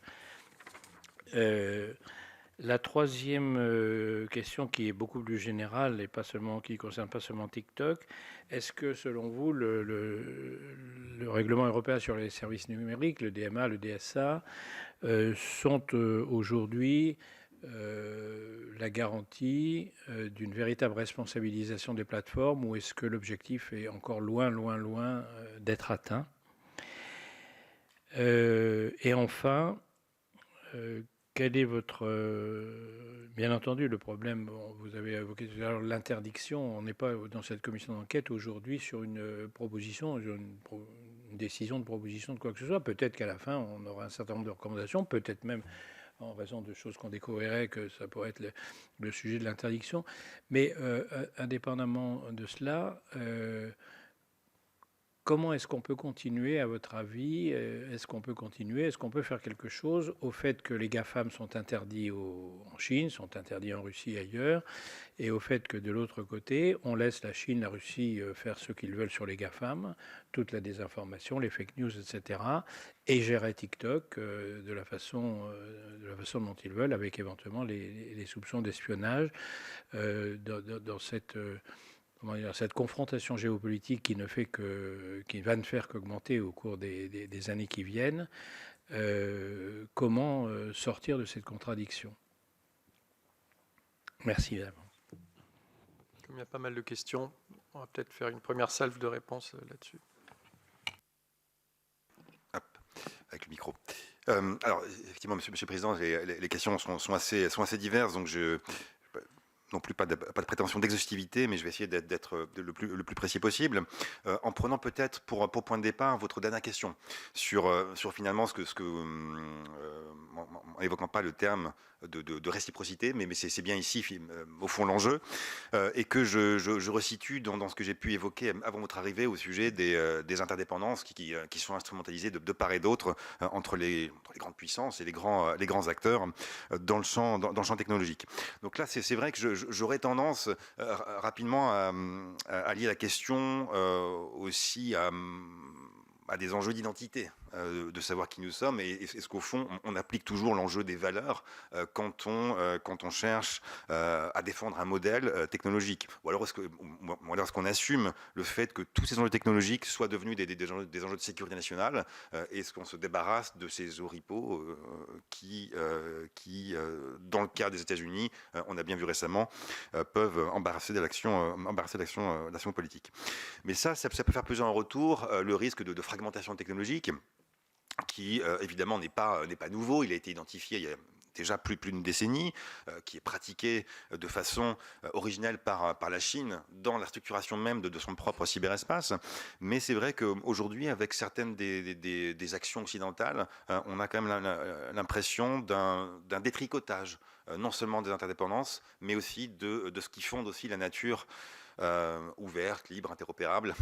La troisième question, qui est beaucoup plus générale et qui ne concerne pas seulement TikTok, est-ce que selon vous, le règlement européen sur les services numériques, le DMA, le DSA, sont aujourd'hui la garantie d'une véritable responsabilisation des plateformes, ou est-ce que l'objectif est encore loin d'être atteint? Et enfin, quel est votre... bien entendu, le problème, vous avez évoqué tout à l'heure l'interdiction. On n'est pas dans cette commission d'enquête aujourd'hui sur une proposition, une décision de proposition de quoi que ce soit. Peut-être qu'à la fin, on aura un certain nombre de recommandations, peut-être même en raison de choses qu'on découvrirait que ça pourrait être le sujet de l'interdiction. Mais indépendamment de cela, comment est-ce qu'on peut continuer, à votre avis? Est-ce qu'on peut continuer? Est-ce qu'on peut faire quelque chose au fait que les GAFAM sont interdits en Chine, sont interdits en Russie et ailleurs, et au fait que de l'autre côté, on laisse la Chine, la Russie faire ce qu'ils veulent sur les GAFAM, toute la désinformation, les fake news, etc., et gérer TikTok de la façon dont ils veulent, avec éventuellement les soupçons d'espionnage dans cette confrontation géopolitique qui va ne faire qu'augmenter au cours des années qui viennent. Comment sortir de cette contradiction? Merci, madame. Comme il y a pas mal de questions, on va peut-être faire une première salve de réponses là-dessus. Hop, avec le micro. Alors, effectivement, Monsieur le Président, les questions sont assez diverses, donc non plus pas de prétention d'exhaustivité, mais je vais essayer d'être le plus précis possible, en prenant peut-être pour point de départ votre dernière question sur finalement en évoquant pas le terme de réciprocité, mais c'est bien ici au fond l'enjeu, et que je resitue dans ce que j'ai pu évoquer avant votre arrivée au sujet des interdépendances qui sont instrumentalisées de part et d'autre entre les grandes puissances et les grands acteurs dans le champ technologique. Donc là, c'est vrai que j'aurais tendance rapidement à lier la question aussi à des enjeux d'identité, de savoir qui nous sommes, et est-ce qu'au fond on applique toujours l'enjeu des valeurs quand on cherche à défendre un modèle technologique, ou alors est-ce qu'on assume le fait que tous ces enjeux technologiques soient devenus des enjeux de sécurité nationale, et est-ce qu'on se débarrasse de ces oripeaux qui dans le cas des États-Unis, on a bien vu récemment, peuvent embarrasser l'action politique. Mais ça peut faire peser en retour le risque de fragmentation technologique, qui évidemment n'est pas nouveau. Il a été identifié il y a déjà plus d'une décennie, qui est pratiqué de façon originelle par la Chine dans la structuration même de son propre cyberespace. Mais c'est vrai qu'aujourd'hui, avec certaines des actions occidentales, on a quand même l'impression d'un détricotage non seulement des interdépendances, mais aussi de ce qui fonde aussi la nature ouverte, libre, interopérable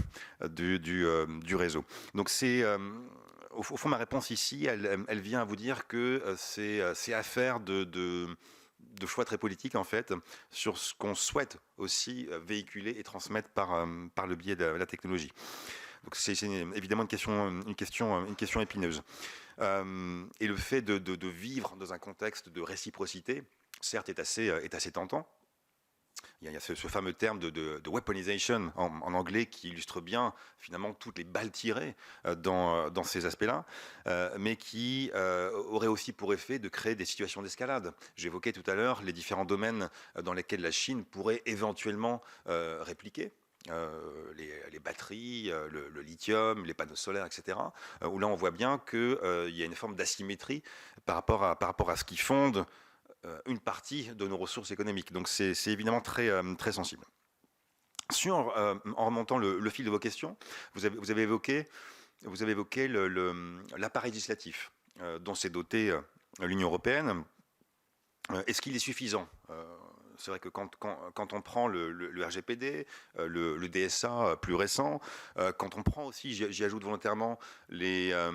du réseau. Donc c'est au fond ma réponse ici, elle vient à vous dire que c'est affaire de choix très politiques en fait sur ce qu'on souhaite aussi véhiculer et transmettre par le biais de la technologie. Donc c'est évidemment une question épineuse. Et le fait de vivre dans un contexte de réciprocité, certes, est assez tentant. Il y a ce fameux terme de weaponization en anglais qui illustre bien finalement toutes les balles tirées dans ces aspects-là, mais qui aurait aussi pour effet de créer des situations d'escalade. J'évoquais tout à l'heure les différents domaines dans lesquels la Chine pourrait éventuellement répliquer. Les batteries, le lithium, les panneaux solaires, etc. Où là on voit bien qu'il y a une forme d'asymétrie par rapport à ce qui fonde une partie de nos ressources économiques. Donc c'est évidemment très sensible. En remontant le fil de vos questions, vous avez évoqué l'appareil législatif dont s'est dotée l'Union européenne. Est-ce qu'il est suffisant ? C'est vrai que quand on prend le RGPD, le DSA plus récent, quand on prend aussi, j'y ajoute volontairement, la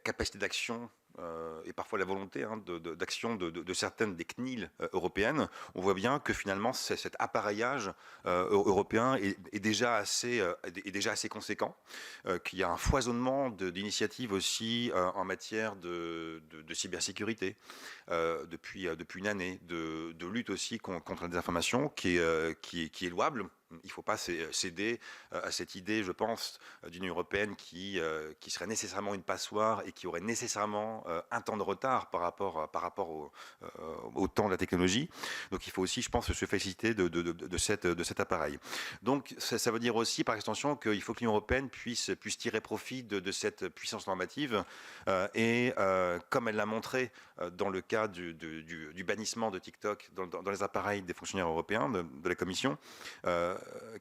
capacité d'action et parfois la volonté d'action de certaines des CNIL européennes, on voit bien que finalement cet appareillage européen est déjà assez conséquent, qu'il y a un foisonnement d'initiatives aussi en matière de cybersécurité depuis une année, de lutte aussi contre la désinformation qui est louable. Il ne faut pas céder à cette idée, je pense, d'une Union européenne qui serait nécessairement une passoire et qui aurait nécessairement un temps de retard par rapport au temps de la technologie. Donc il faut aussi, je pense, se féliciter de cet appareil. Donc ça veut dire aussi, par extension, qu'il faut que l'Union européenne puisse tirer profit de cette puissance normative et comme elle l'a montré dans le cas du bannissement de TikTok dans les appareils des fonctionnaires européens de la Commission,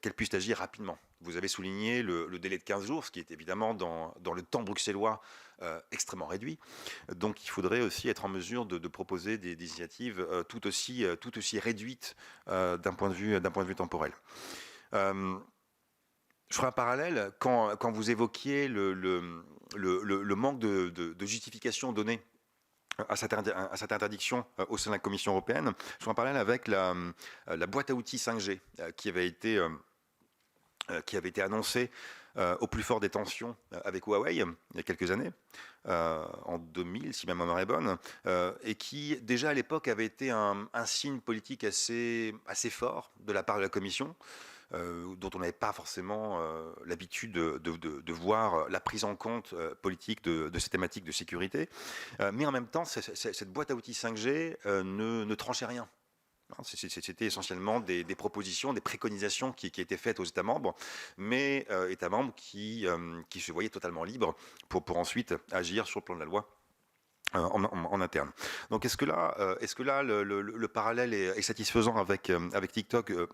qu'elle puisse agir rapidement. Vous avez souligné le délai de 15 jours, ce qui est évidemment dans le temps bruxellois extrêmement réduit. Donc il faudrait aussi être en mesure de proposer des initiatives tout aussi réduites d'un point de vue temporel. Je ferai un parallèle quand vous évoquiez le manque de justification donnée à cette interdiction au sein de la Commission européenne. Je ferai un parallèle avec la boîte à outils 5G qui avait été annoncée au plus fort des tensions avec Huawei il y a quelques années, en 2000 si ma mémoire est bonne, et qui déjà à l'époque avait été un signe politique assez fort de la part de la Commission, dont on n'avait pas forcément l'habitude de voir la prise en compte politique de ces thématiques de sécurité. Mais en même temps, cette boîte à outils 5G ne tranchait rien. C'était essentiellement des propositions, des préconisations qui étaient faites aux États membres, mais États membres qui se voyaient totalement libres pour ensuite agir sur le plan de la loi en interne. Donc est-ce que là le parallèle est satisfaisant avec TikTok ? Je ne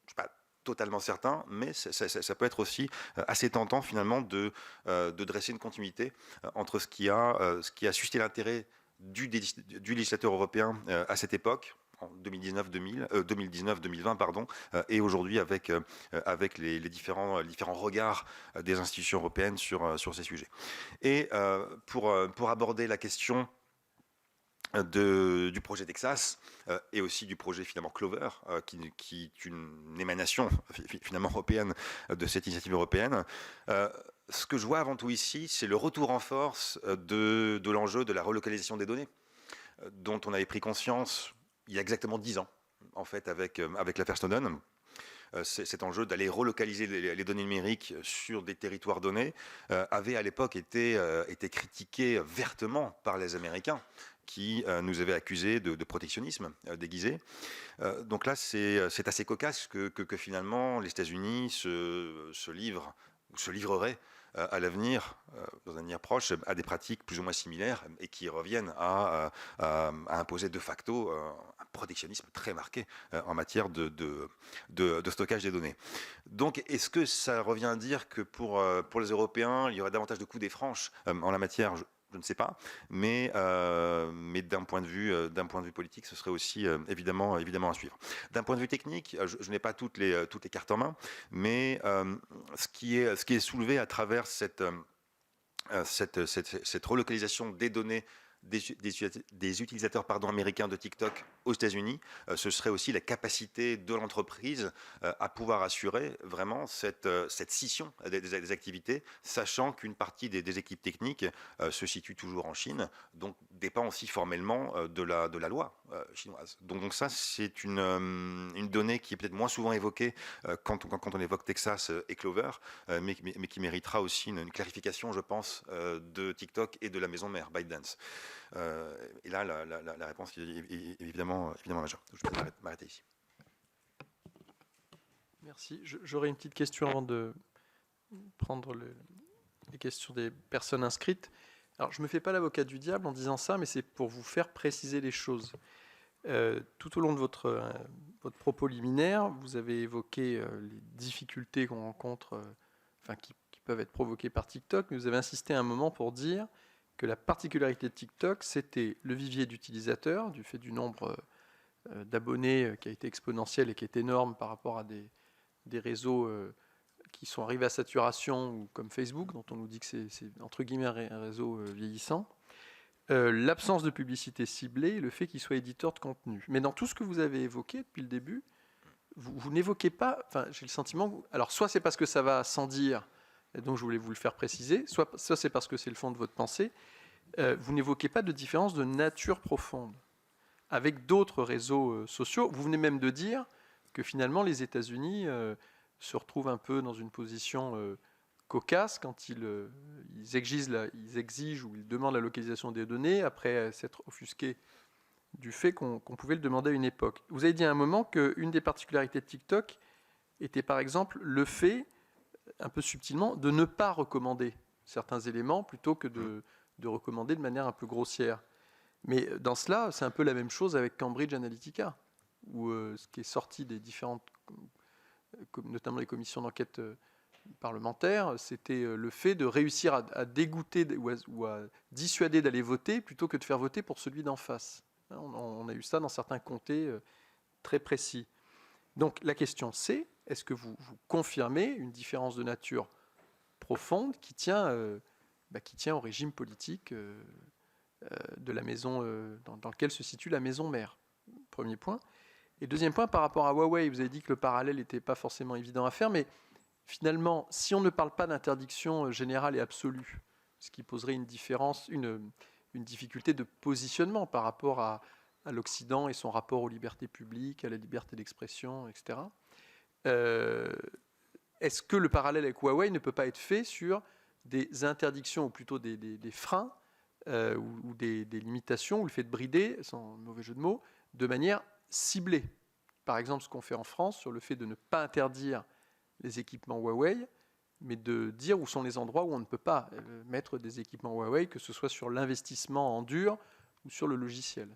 suis pas totalement certain, mais ça peut être aussi assez tentant finalement de dresser une continuité entre ce qui a suscité l'intérêt du législateur européen à cette époque, en 2019-2020, pardon, et aujourd'hui avec les différents regards des institutions européennes sur ces sujets. Et pour aborder la question du projet Texas et aussi du projet finalement Clover, qui est une émanation finalement européenne de cette initiative européenne. Ce que je vois avant tout ici, c'est le retour en force de l'enjeu de la relocalisation des données, dont on avait pris conscience il y a exactement 10 ans, en fait, avec l'affaire Snowden. Cet enjeu d'aller relocaliser les données numériques sur des territoires donnés avait à l'époque été critiqué vertement par les Américains, qui nous avaient accusés de protectionnisme déguisé. Donc là, c'est assez cocasse que finalement les États-Unis se livrent ou se livreraient à l'avenir, dans un avenir proche, à des pratiques plus ou moins similaires et qui reviennent à imposer de facto un protectionnisme très marqué en matière de stockage des données. Donc, est-ce que ça revient à dire que pour les Européens, il y aurait davantage de coups des franches en la matière ? je ne sais pas, mais d'un point de vue politique, ce serait aussi évidemment à suivre. D'un point de vue technique, je n'ai pas toutes les cartes en main, mais ce qui est soulevé à travers cette relocalisation des données des utilisateurs américains de TikTok aux États-Unis, ce serait aussi la capacité de l'entreprise à pouvoir assurer vraiment cette scission des activités, sachant qu'une partie des équipes techniques se situe toujours en Chine, donc dépend aussi formellement de la loi chinoise. Donc ça, c'est une donnée qui est peut-être moins souvent évoquée quand on évoque Texas et Clover, mais qui méritera aussi une clarification, je pense, de TikTok et de la maison mère, ByteDance. Et là, la réponse est évidemment majeure. Je vais m'arrêter ici. Merci. J'aurais une petite question avant de prendre les questions des personnes inscrites. Alors, je ne me fais pas l'avocat du diable en disant ça, mais c'est pour vous faire préciser les choses. Tout au long de votre propos liminaire, vous avez évoqué les difficultés qu'on rencontre, qui peuvent être provoquées par TikTok, mais vous avez insisté un moment pour dire que la particularité de TikTok, c'était le vivier d'utilisateurs, du fait du nombre d'abonnés qui a été exponentiel et qui est énorme par rapport à des réseaux qui sont arrivés à saturation, ou comme Facebook, dont on nous dit que c'est entre guillemets un réseau vieillissant. L'absence de publicité ciblée, le fait qu'il soit éditeur de contenu. Mais dans tout ce que vous avez évoqué depuis le début, vous n'évoquez pas, j'ai le sentiment, alors soit c'est parce que ça va sans dire, et donc je voulais vous le faire préciser, soit c'est parce que c'est le fond de votre pensée, vous n'évoquez pas de différence de nature profonde avec d'autres réseaux sociaux. Vous venez même de dire que finalement les États-Unis se retrouvent un peu dans une position cocasse quand ils exigent ou ils demandent la localisation des données après s'être offusqués du fait qu'on pouvait le demander à une époque. Vous avez dit à un moment qu'une des particularités de TikTok était par exemple le fait, un peu subtilement, de ne pas recommander certains éléments plutôt que de recommander de manière un peu grossière. Mais dans cela, c'est un peu la même chose avec Cambridge Analytica, où ce qui est sorti des différentes, notamment les commissions d'enquête parlementaires, c'était le fait de réussir à dégoûter ou à dissuader d'aller voter plutôt que de faire voter pour celui d'en face. On a eu ça dans certains comtés très précis. Donc la question c'est, est-ce que vous confirmez une différence de nature profonde qui tient au régime politique de la maison dans lequel se situe la maison mère? Premier point. Et deuxième point, par rapport à Huawei, vous avez dit que le parallèle n'était pas forcément évident à faire, mais finalement, si on ne parle pas d'interdiction générale et absolue, ce qui poserait une difficulté de positionnement par rapport à l'Occident et son rapport aux libertés publiques, à la liberté d'expression, etc. Est-ce que le parallèle avec Huawei ne peut pas être fait sur des interdictions, ou plutôt des freins ou des limitations, ou le fait de brider, sans mauvais jeu de mots, de manière ciblée? Par exemple, ce qu'on fait en France sur le fait de ne pas interdire les équipements Huawei, mais de dire où sont les endroits où on ne peut pas mettre des équipements Huawei, que ce soit sur l'investissement en dur ou sur le logiciel.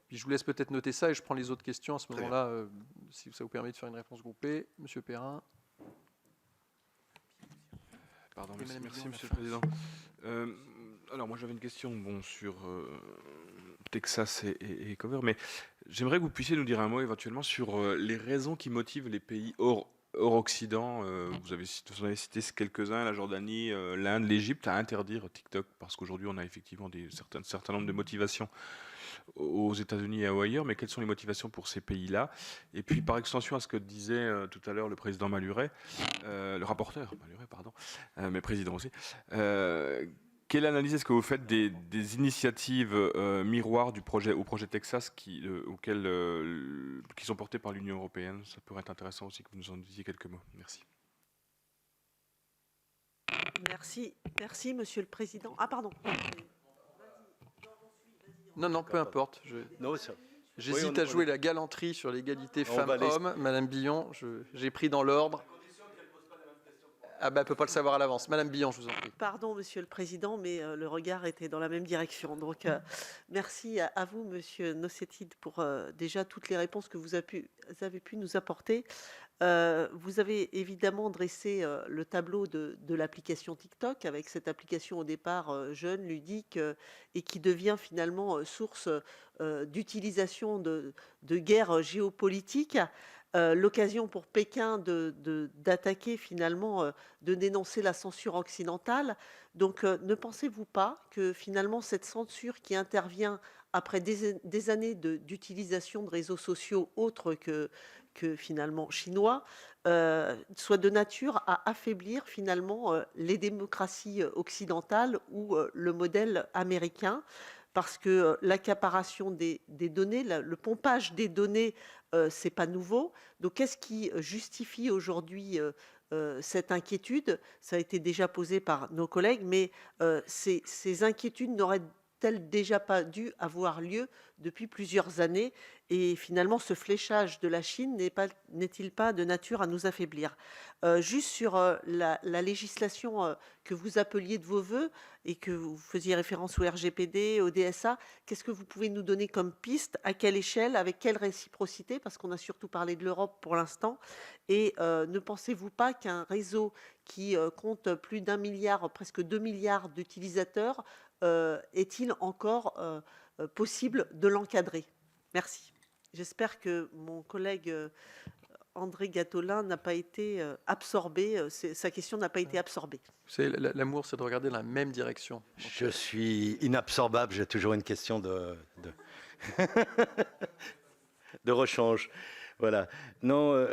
Puis je vous laisse peut-être noter ça et je prends les autres questions à ce moment-là, si ça vous permet de faire une réponse groupée. Monsieur Perrin. Pardon, merci Monsieur le Président. Alors moi j'avais une question sur Texas et Cover, mais j'aimerais que vous puissiez nous dire un mot éventuellement sur les raisons qui motivent les pays hors Occident. Vous avez cité quelques-uns, la Jordanie, l'Inde, l'Égypte, à interdire TikTok, parce qu'aujourd'hui on a effectivement un certain nombre de motivations aux États-Unis et ailleurs, mais quelles sont les motivations pour ces pays-là? Et puis par extension à ce que disait tout à l'heure le président Maluret, le rapporteur Maluret, pardon, mais président aussi, quelle analyse est-ce que vous faites des initiatives miroirs au projet Texas qui sont portées par l'Union européenne? Ça pourrait être intéressant aussi que vous nous en disiez quelques mots. Merci. Merci Monsieur le Président. Ah pardon. Non, peu importe. J'hésite à jouer la galanterie sur l'égalité femmes-hommes. Madame Billon, j'ai pris dans l'ordre. Ah ben, elle ne peut pas le savoir à l'avance. Madame Billon, je vous en prie. Pardon, Monsieur le Président, mais le regard était dans la même direction. Donc, merci à vous, Monsieur Nocetide, pour déjà toutes les réponses que vous avez pu nous apporter. Vous avez évidemment dressé le tableau de l'application TikTok, avec cette application au départ jeune, ludique, et qui devient finalement source d'utilisation de guerres géopolitiques. L'occasion pour Pékin d'attaquer finalement, de dénoncer la censure occidentale. Donc, ne pensez-vous pas que finalement cette censure qui intervient après des années d'utilisation de réseaux sociaux autres que finalement chinois, soit de nature à affaiblir finalement les démocraties occidentales ou le modèle américain, parce que l'accaparation des données, le pompage des données, c'est pas nouveau. Donc, qu'est-ce qui justifie aujourd'hui cette inquiétude? Ça a été déjà posé par nos collègues, mais ces inquiétudes n'auraient-elles déjà pas dû avoir lieu depuis plusieurs années? Et finalement, ce fléchage de la Chine n'est-il pas de nature à nous affaiblir? Juste sur la législation que vous appeliez de vos voeux et que vous faisiez référence au RGPD, au DSA, qu'est-ce que vous pouvez nous donner comme piste? À quelle échelle? Avec quelle réciprocité? Parce qu'on a surtout parlé de l'Europe pour l'instant. Et ne pensez-vous pas qu'un réseau qui compte plus d'1 milliard, presque 2 milliards d'utilisateurs, est-il encore possible de l'encadrer? Merci. J'espère que mon collègue André Gattolin n'a pas été absorbé, sa question n'a pas été absorbée. L'amour, c'est de regarder dans la même direction. Je suis inabsorbable, j'ai toujours une question de rechange. Voilà. Non,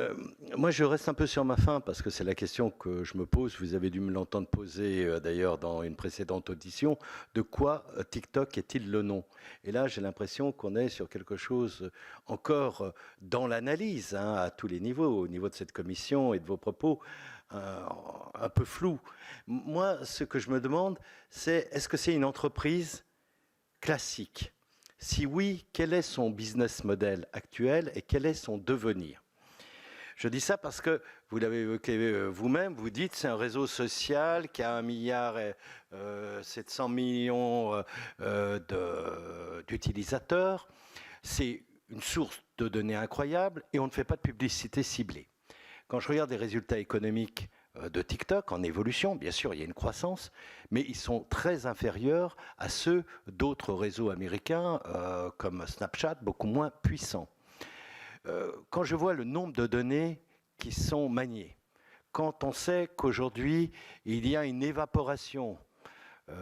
moi je reste un peu sur ma faim parce que c'est la question que je me pose. Vous avez dû me l'entendre poser d'ailleurs dans une précédente audition. De quoi TikTok est-il le nom? Et là j'ai l'impression qu'on est sur quelque chose encore dans l'analyse à tous les niveaux, au niveau de cette commission et de vos propos, un peu flou. Moi ce que je me demande c'est est-ce que c'est une entreprise classique? Si oui, quel est son business model actuel et quel est son devenir? Je dis ça parce que, vous l'avez évoqué vous-même, vous dites c'est un réseau social qui a 1 milliard 700 millions d'utilisateurs. C'est une source de données incroyable et on ne fait pas de publicité ciblée. Quand je regarde les résultats économiques de TikTok en évolution, bien sûr, il y a une croissance, mais ils sont très inférieurs à ceux d'autres réseaux américains comme Snapchat, beaucoup moins puissants. Quand je vois le nombre de données qui sont maniées, quand on sait qu'aujourd'hui, il y a une évaporation,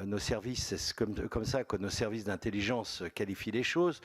nos services, c'est comme ça que nos services d'intelligence qualifient les choses,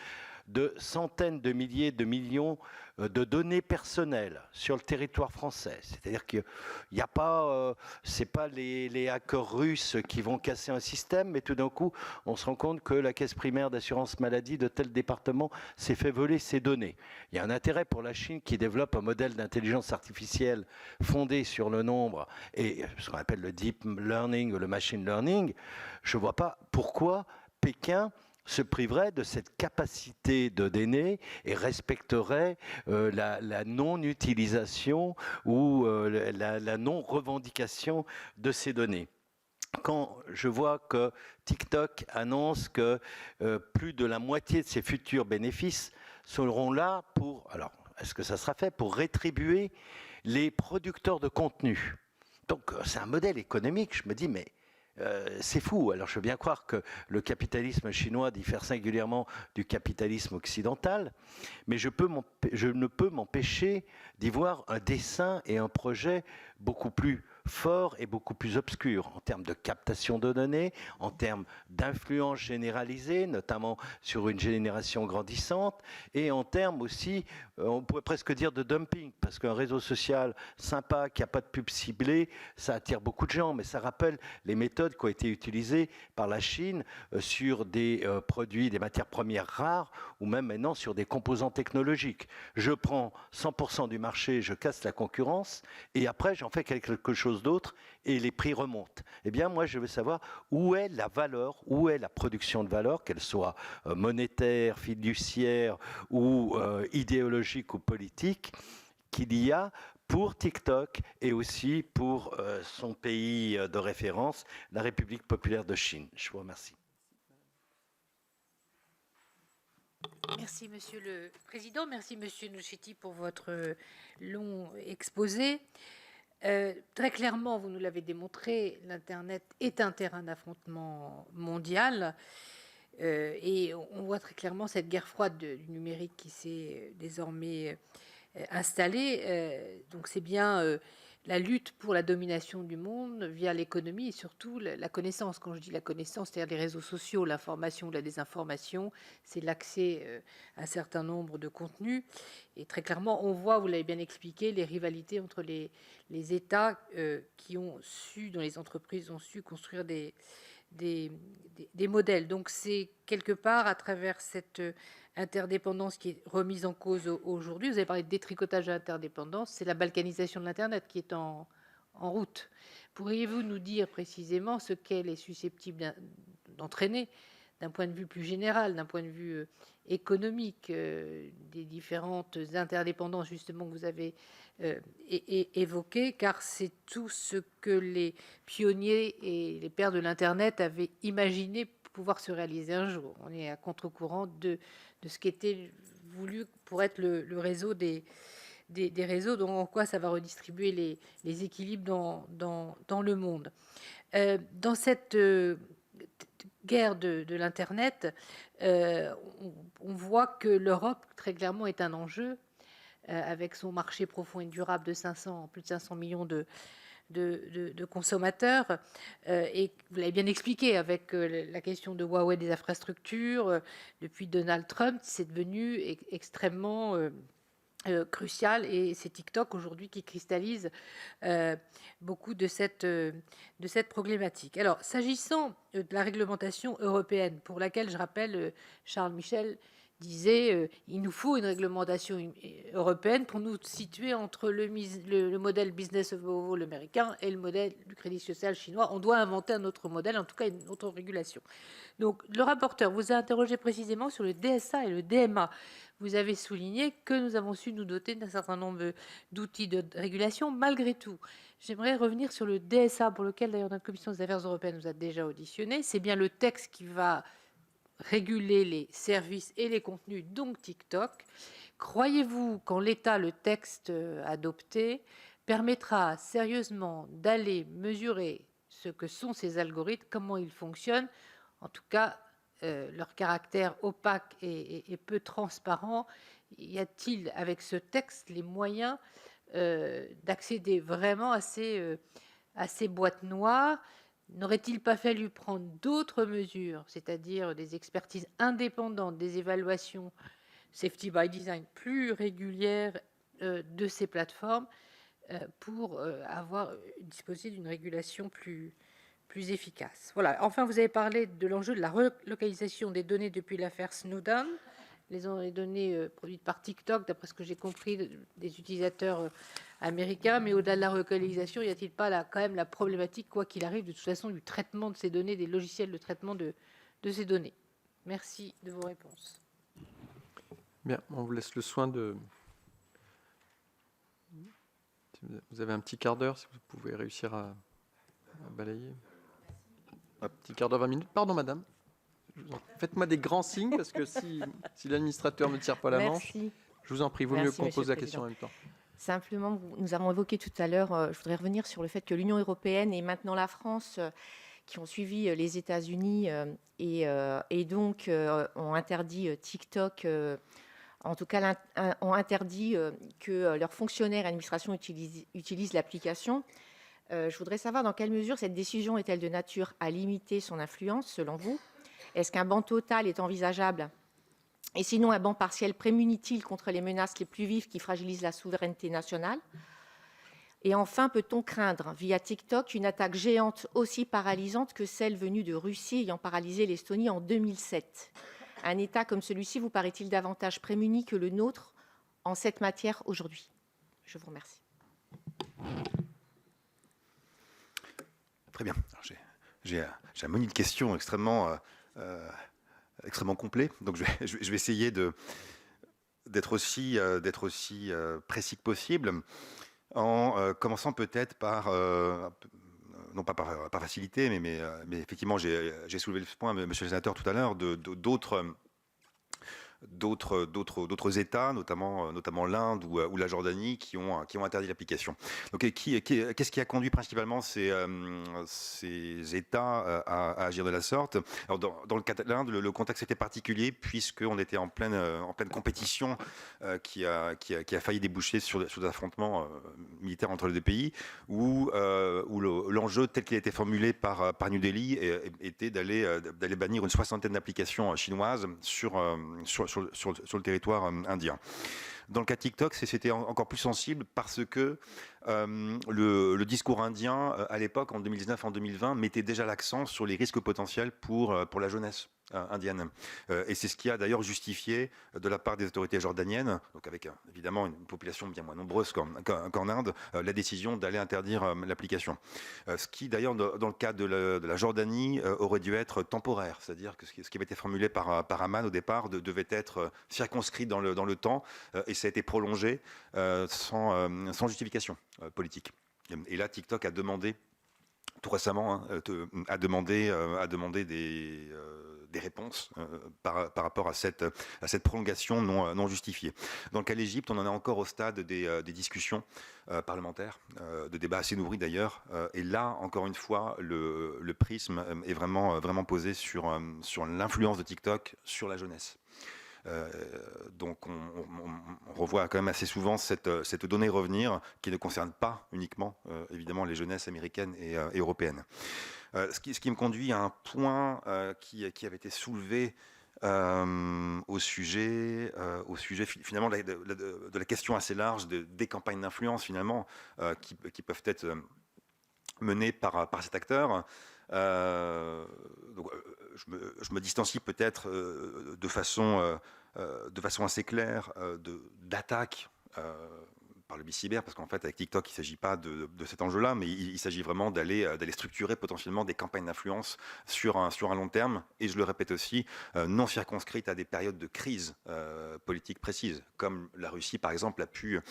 de centaines de milliers de millions de données personnelles sur le territoire français. C'est-à-dire qu'il n'y a pas, c'est pas les hackers russes qui vont casser un système, mais tout d'un coup, on se rend compte que la caisse primaire d'assurance maladie de tel département s'est fait voler ses données. Il y a un intérêt pour la Chine qui développe un modèle d'intelligence artificielle fondé sur le nombre et ce qu'on appelle le deep learning ou le machine learning. Je ne vois pas pourquoi Pékin se priverait de cette capacité de données et respecterait la non-utilisation ou la non-revendication de ces données. Quand je vois que TikTok annonce que plus de la moitié de ses futurs bénéfices seront là pour, alors est-ce que ça sera fait pour rétribuer les producteurs de contenu? Donc c'est un modèle économique, je me dis mais c'est fou. Alors je veux bien croire que le capitalisme chinois diffère singulièrement du capitalisme occidental, mais je ne peux m'empêcher d'y voir un dessein et un projet beaucoup plus fort et beaucoup plus obscur en termes de captation de données, en termes d'influence généralisée, notamment sur une génération grandissante, et en termes aussi, on pourrait presque dire de dumping, parce qu'un réseau social sympa, qui n'a pas de pub ciblée, ça attire beaucoup de gens, mais ça rappelle les méthodes qui ont été utilisées par la Chine sur des produits, des matières premières rares, ou même maintenant sur des composants technologiques. Je prends 100% du marché, je casse la concurrence, et après j'en fais quelque chose d'autre et les prix remontent. Eh bien, moi, je veux savoir où est la valeur, où est la production de valeur, qu'elle soit monétaire, fiduciaire ou idéologique ou politique, qu'il y a pour TikTok et aussi pour son pays de référence, la République populaire de Chine. Je vous remercie. Merci, Monsieur le Président. Merci, Monsieur Nocetti, pour votre long exposé. Très clairement, vous nous l'avez démontré, l'Internet est un terrain d'affrontement mondial. Et on voit très clairement cette guerre froide du numérique qui s'est désormais installée. Donc c'est bien la lutte pour la domination du monde via l'économie et surtout la connaissance. Quand je dis la connaissance, c'est-à-dire les réseaux sociaux, l'information, la désinformation, c'est l'accès à un certain nombre de contenus. Et très clairement, on voit, vous l'avez bien expliqué, les rivalités entre les États qui ont su, dont les entreprises ont su construire des modèles. Donc c'est quelque part à travers cette interdépendance qui est remise en cause aujourd'hui. Vous avez parlé de détricotage de l'interdépendance, c'est la balkanisation de l'Internet qui est en route. Pourriez-vous nous dire précisément ce qu'elle est susceptible d'entraîner d'un point de vue plus général, d'un point de vue économique, des différentes interdépendances justement que vous avez évoquées, car c'est tout ce que les pionniers et les pères de l'Internet avaient imaginé pouvoir se réaliser un jour. On est à contre-courant de ce qui était voulu pour être le réseau des réseaux, donc en quoi ça va redistribuer les équilibres dans le monde. Dans cette guerre de l'Internet, on voit que l'Europe, très clairement, est un enjeu, avec son marché profond et durable de plus de 500 millions de consommateurs. Et vous l'avez bien expliqué avec la question de Huawei des infrastructures. Depuis Donald Trump, c'est devenu extrêmement crucial, et c'est TikTok aujourd'hui qui cristallise beaucoup de cette problématique. Alors, s'agissant de la réglementation européenne, pour laquelle, je rappelle, Charles Michel disait il nous faut une réglementation européenne pour nous situer entre le modèle business of all américain et le modèle du crédit social chinois. On doit inventer un autre modèle, en tout cas une autre régulation. Donc, le rapporteur vous a interrogé précisément sur le DSA et le DMA. Vous avez souligné que nous avons su nous doter d'un certain nombre d'outils de régulation. Malgré tout, j'aimerais revenir sur le DSA, pour lequel d'ailleurs notre commission des affaires européennes nous a déjà auditionné. C'est bien le texte qui va réguler les services et les contenus, donc TikTok. Croyez-vous qu'en l'état, le texte adopté permettra sérieusement d'aller mesurer ce que sont ces algorithmes, comment ils fonctionnent, en tout cas leur caractère opaque et peu transparent? Y a-t-il avec ce texte les moyens d'accéder vraiment à ces boîtes noires? N'aurait-il pas fallu prendre d'autres mesures, c'est-à-dire des expertises indépendantes, des évaluations safety by design plus régulières de ces plateformes pour disposer d'une régulation plus efficace? Voilà. Enfin, vous avez parlé de l'enjeu de la relocalisation des données depuis l'affaire Snowden. Les données produites par TikTok, d'après ce que j'ai compris, des utilisateurs américains. Mais au-delà de la relocalisation, y a-t-il pas quand même la problématique, quoi qu'il arrive, de toute façon, du traitement de ces données, des logiciels de traitement de ces données? Merci de vos réponses. Bien, on vous laisse le soin de... Vous avez un petit quart d'heure, si vous pouvez réussir à balayer. Un petit quart d'heure, 20 minutes. Pardon, madame. Faites-moi des grands signes, parce que si l'administrateur ne tire pas la manche, je vous en prie, vaut mieux qu'on pose la question en même temps. Simplement, nous avons évoqué tout à l'heure, je voudrais revenir sur le fait que l'Union européenne et maintenant la France, qui ont suivi les États-Unis et donc ont interdit TikTok, en tout cas ont interdit que leurs fonctionnaires et administrations utilisent l'application. Je voudrais savoir dans quelle mesure cette décision est-elle de nature à limiter son influence, selon vous? Est-ce qu'un ban total est envisageable? Et sinon, un ban partiel prémunit-il contre les menaces les plus vives qui fragilisent la souveraineté nationale? Et enfin, peut-on craindre, via TikTok, une attaque géante aussi paralysante que celle venue de Russie ayant paralysé l'Estonie en 2007? Un État comme celui-ci vous paraît-il davantage prémuni que le nôtre en cette matière aujourd'hui? Je vous remercie. Très bien. J'ai un menu de questions extrêmement complet, donc je vais essayer de aussi précis que possible, en commençant peut-être par, non pas par facilité, mais effectivement, j'ai soulevé ce point, monsieur le sénateur, tout à l'heure, d'autres États, notamment l'Inde ou la Jordanie, qui ont interdit l'application. Donc, qu'est-ce qui a conduit principalement ces États à agir de la sorte? Alors, dans le cas de l'Inde, le contexte était particulier, puisqu'on était en pleine compétition qui a failli déboucher sur des affrontements militaires entre les deux pays, où l'enjeu tel qu'il a été formulé par New Delhi était d'aller bannir une 60aine d'applications chinoises sur le territoire indien. Dans le cas de TikTok, c'était encore plus sensible parce que le discours indien, à l'époque, en 2019, en 2020, mettait déjà l'accent sur les risques potentiels pour la jeunesse indienne. Et c'est ce qui a d'ailleurs justifié de la part des autorités jordaniennes, donc avec évidemment une population bien moins nombreuse qu'en Inde, la décision d'aller interdire l'application. Ce qui d'ailleurs, dans le cas de la Jordanie, aurait dû être temporaire, c'est-à-dire que ce qui avait été formulé par Amman au départ devait être circonscrit dans le temps, et ça a été prolongé sans justification politique. Et là, TikTok a demandé tout récemment, a demandé des réponses par rapport à cette prolongation non justifiée. Dans le cas de l'Égypte, on en est encore au stade des discussions parlementaires, de débats assez nourris d'ailleurs. Et là, encore une fois, le prisme est vraiment posé sur l'influence de TikTok sur la jeunesse. Donc on revoit quand même assez souvent cette donnée revenir qui ne concerne pas uniquement évidemment les jeunesses américaines et européennes. Ce qui me conduit à un point qui avait été soulevé au sujet finalement de la question assez large des campagnes d'influence finalement qui peuvent être menées par cet acteur. Donc, je me distancie peut-être de façon assez claire d'attaque par le bicyber, parce qu'en fait avec TikTok il ne s'agit pas de cet enjeu-là, mais il s'agit vraiment d'aller structurer potentiellement des campagnes d'influence sur un long terme, et je le répète aussi, non circonscrites à des périodes de crise politique précises, comme la Russie par exemple a pu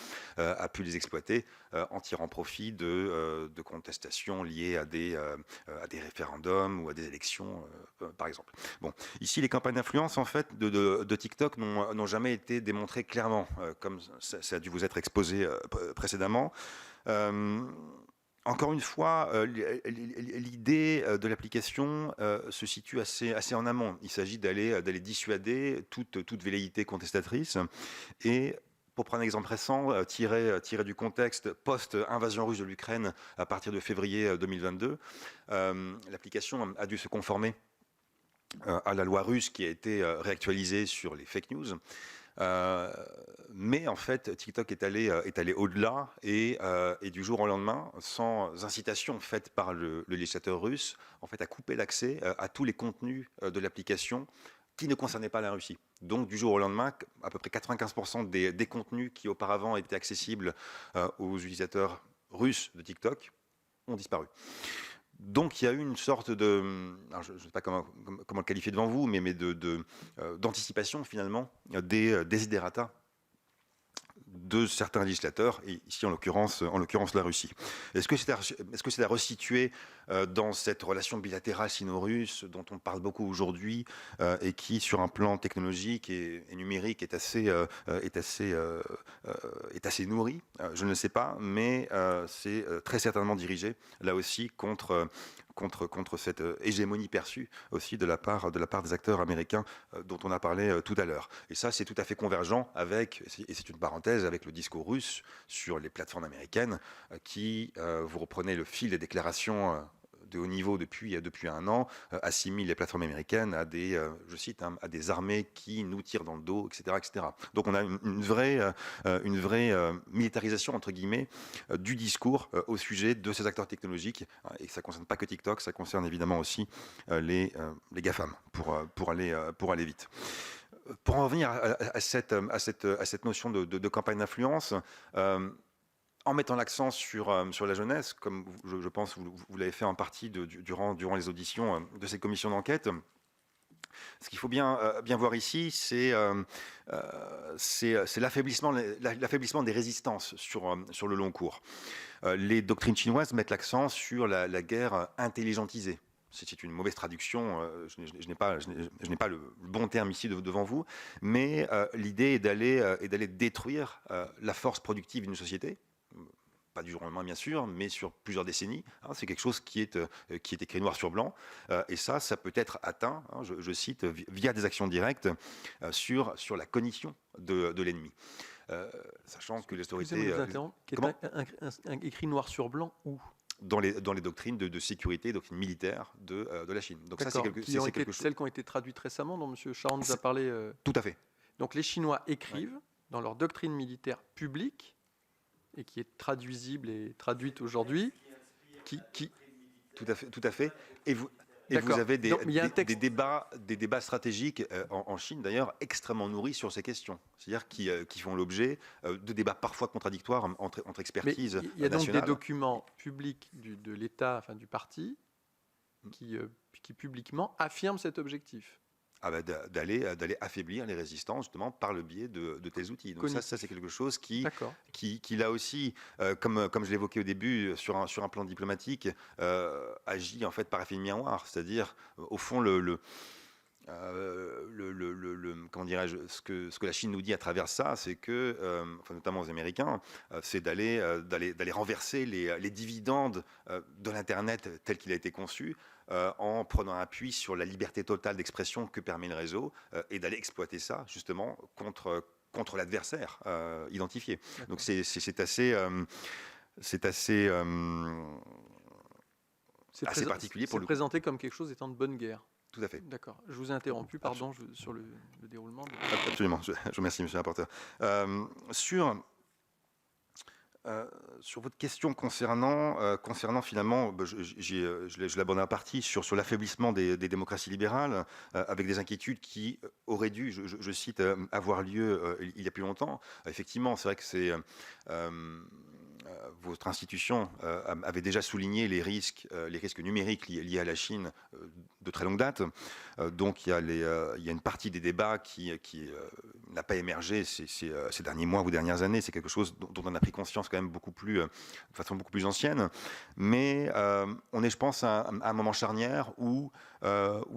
les exploiter en tirant profit de contestations liées à des référendums ou à des élections par exemple. Bon, ici les campagnes d'influence en fait de TikTok n'ont jamais été démontrées clairement, comme ça a dû vous être exposé précédemment. Encore une fois, l'idée de l'application se situe assez en amont. Il s'agit d'aller dissuader toute velléité contestatrice. Et pour prendre un exemple récent, tiré du contexte post-invasion russe de l'Ukraine à partir de février 2022, l'application a dû se conformer à la loi russe qui a été réactualisée sur les fake news. Mais en fait, TikTok est allé au-delà et du jour au lendemain, sans incitation faite par le législateur russe, en fait, a coupé l'accès à tous les contenus de l'application qui ne concernaient pas la Russie. Donc, du jour au lendemain, à peu près 95% des contenus qui auparavant étaient accessibles aux utilisateurs russes de TikTok ont disparu. Donc il y a eu une sorte alors je ne sais pas comment le qualifier devant vous, mais d'anticipation finalement des desiderata de certains législateurs, et ici en l'occurrence la Russie. Est-ce que c'est à resituer dans cette relation bilatérale sino-russe dont on parle beaucoup aujourd'hui et qui, sur un plan technologique et numérique, est assez nourrie? Je ne le sais pas, mais c'est très certainement dirigé là aussi contre cette hégémonie perçue aussi de la part des acteurs américains dont on a parlé tout à l'heure. Et ça, c'est tout à fait convergent avec, et c'est une parenthèse, avec le discours russe sur les plateformes américaines qui, vous reprenez le fil des déclarations de haut niveau depuis un an, assimile les plateformes américaines à des, je cite, à des armées qui nous tirent dans le dos, etc., etc. Donc on a une vraie militarisation, entre guillemets, du discours au sujet de ces acteurs technologiques, et ça ne concerne pas que TikTok, ça concerne évidemment aussi les GAFAM, pour aller vite. Pour en revenir à cette notion de campagne d'influence, en mettant l'accent sur la jeunesse, comme je pense vous l'avez fait en partie durant les auditions de cette commission d'enquête, Ce qu'il faut bien voir ici, c'est l'affaiblissement des résistances sur le long cours. Les doctrines chinoises mettent l'accent sur la guerre intelligentisée. C'est une mauvaise traduction, je n'ai pas le bon terme ici devant vous, mais l'idée est d'aller détruire la force productive d'une société, pas du jour au lendemain bien sûr, mais sur plusieurs décennies. C'est quelque chose qui est écrit noir sur blanc, et ça peut être atteint, je cite, via des actions directes sur la cognition de l'ennemi. Sachant que les autorités... écrit noir sur blanc où ? Dans les doctrines de sécurité, doctrines militaires de la Chine. Donc ça, c'est quelque chose. Celles qui ont été traduites récemment, dont M. Sharon nous a parlé. Tout à fait. Donc les Chinois écrivent dans leur doctrine militaire publique, et qui est traduisible et traduite aujourd'hui, Tout à fait. Et vous avez des débats stratégiques en Chine, d'ailleurs, extrêmement nourris sur ces questions. C'est-à-dire qui font l'objet de débats parfois contradictoires entre expertises nationales. Il y a donc des documents publics de l'État, enfin du parti, qui publiquement affirment cet objectif. D'aller affaiblir les résistants justement par le biais de tels outils. Donc ça c'est quelque chose qui là aussi, comme je l'évoquais au début, sur un plan diplomatique, agit en fait par effet de miroir. C'est-à-dire, au fond, comment dirais-je, ce que la Chine nous dit à travers ça, c'est que, notamment aux Américains, c'est d'aller renverser les dividendes de l'Internet tel qu'il a été conçu, en prenant appui sur la liberté totale d'expression que permet le réseau, et d'aller exploiter ça justement contre l'adversaire identifié. Donc c'est assez particulier pour le coup. C'est présenté comme quelque chose étant de bonne guerre. Tout à fait. D'accord. Je vous ai interrompu, pardon, sur le déroulement. Absolument. Je vous remercie, monsieur le rapporteur. Sur votre question concernant finalement, je l'aborde en partie sur l'affaiblissement des démocraties libérales, avec des inquiétudes qui auraient dû, je cite, avoir lieu il y a plus longtemps. Effectivement, c'est vrai que votre institution avait déjà souligné les risques numériques liés à la Chine de très longue date. Donc il y a une partie des débats qui n'a pas émergé ces derniers mois ou dernières années. C'est quelque chose dont on a pris conscience quand même de façon beaucoup plus ancienne. Mais on est, je pense, à un moment charnière où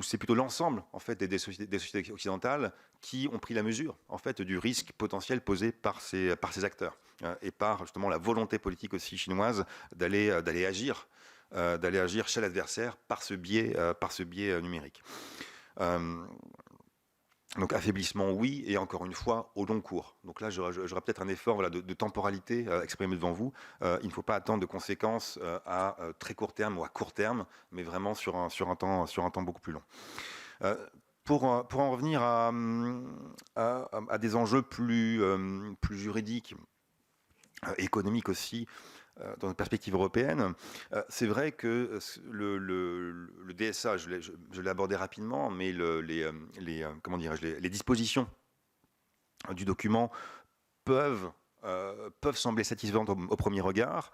c'est plutôt l'ensemble en fait des sociétés occidentales qui ont pris la mesure en fait du risque potentiel posé par ces acteurs et par justement la volonté politique aussi chinoise d'aller agir chez l'adversaire par ce biais numérique. Donc affaiblissement, oui, et encore une fois, au long cours. Donc là, j'aurais peut-être un effort de temporalité exprimé devant vous. Il ne faut pas attendre de conséquences à très court terme ou à court terme, mais vraiment sur un temps beaucoup plus long. Pour en revenir à des enjeux plus juridiques, économiques aussi, dans une perspective européenne, c'est vrai que le DSA, je l'ai abordé rapidement, mais les dispositions du document peuvent sembler satisfaisantes au premier regard.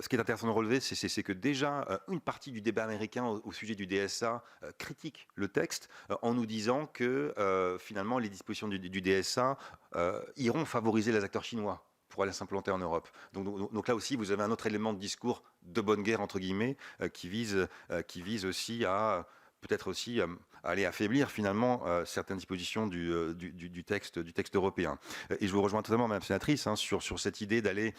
Ce qui est intéressant de relever, c'est que déjà une partie du débat américain au sujet du DSA critique le texte en nous disant que finalement les dispositions du DSA iront favoriser les acteurs chinois pour aller s'implanter en Europe. Donc là aussi, vous avez un autre élément de discours de bonne guerre, entre guillemets, qui vise aussi à peut-être aussi aller affaiblir finalement certaines dispositions du texte européen. Et je vous rejoins totalement, Madame la sénatrice, sur cette idée d'aller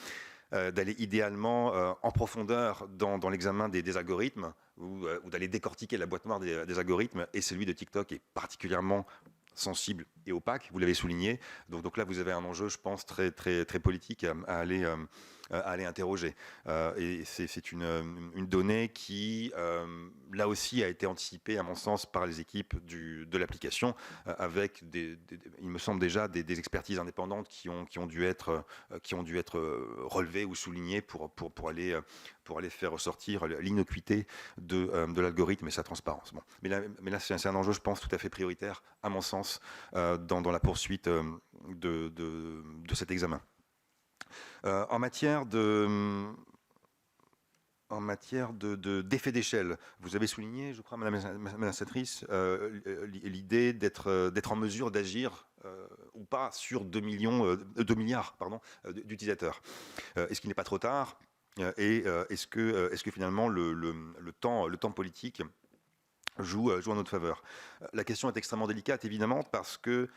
idéalement en profondeur dans l'examen des algorithmes ou d'aller décortiquer la boîte noire des algorithmes, et celui de TikTok est particulièrement sensible et opaque, vous l'avez souligné. Donc là, vous avez un enjeu, je pense, très, très, très politique à aller interroger. Et c'est une donnée qui, là aussi, a été anticipée, à mon sens, par les équipes de l'application, avec, il me semble déjà, des expertises indépendantes qui ont dû être relevées ou soulignées pour aller faire ressortir l'innocuité de l'algorithme et sa transparence. Bon. Mais là c'est un enjeu, je pense, tout à fait prioritaire, à mon sens, dans la poursuite de cet examen. En matière en matière d'effet d'échelle. Vous avez souligné, je crois, Madame la sénatrice, l'idée d'être en mesure d'agir ou pas sur 2 milliards d'utilisateurs. Est-ce qu'il n'est pas trop tard et est-ce que finalement le temps politique joue en notre faveur? La question est extrêmement délicate, évidemment, parce que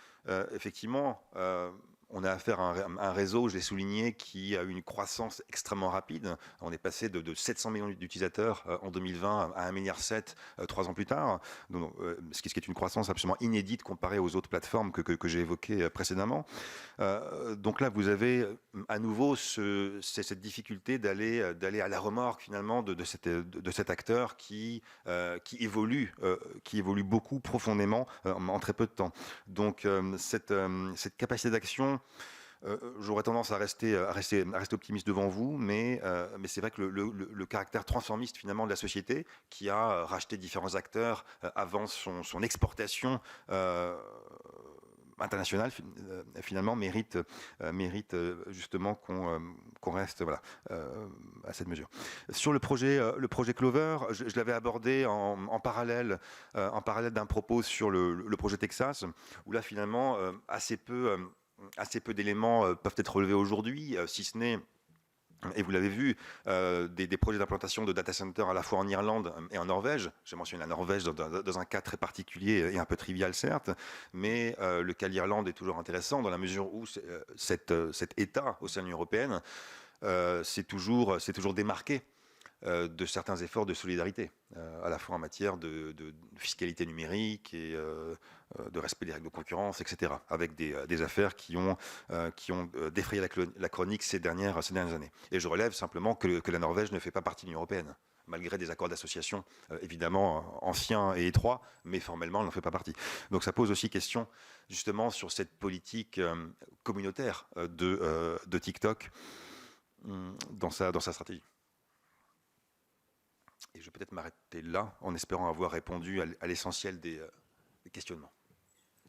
effectivement, on a affaire à un réseau, je l'ai souligné, qui a eu une croissance extrêmement rapide. On est passé de 700 millions d'utilisateurs en 2020 à 1,7 milliard 3 ans plus tard, donc, ce qui est une croissance absolument inédite comparée aux autres plateformes que j'ai évoquées précédemment. Donc là, vous avez à nouveau cette difficulté d'aller à la remorque finalement de cet acteur qui évolue beaucoup profondément en très peu de temps. Donc cette capacité d'action, j'aurais tendance à rester optimiste devant vous, mais c'est vrai que le caractère transformiste finalement de la société, qui a racheté différents acteurs avant son exportation internationale, finalement mérite justement qu'on reste à cette mesure. Sur le projet Clover, je l'avais abordé en parallèle d'un propos sur le projet Texas, où là finalement assez peu d'éléments peuvent être relevés aujourd'hui, si ce n'est, et vous l'avez vu, des projets d'implantation de data centers à la fois en Irlande et en Norvège. J'ai mentionné la Norvège dans un cas très particulier et un peu trivial certes, mais le cas de l'Irlande est toujours intéressant dans la mesure où cet État au sein de l'Union européenne s'est toujours démarqué de certains efforts de solidarité, à la fois en matière de fiscalité numérique et de respect des règles de concurrence, etc., avec des affaires qui ont défrayé la chronique ces dernières années. Et je relève simplement que la Norvège ne fait pas partie de l'Union européenne, malgré des accords d'association évidemment anciens et étroits, mais formellement elle n'en fait pas partie. Donc ça pose aussi question justement sur cette politique communautaire de TikTok dans sa stratégie. Et je vais peut-être m'arrêter là, en espérant avoir répondu à l'essentiel des questionnements.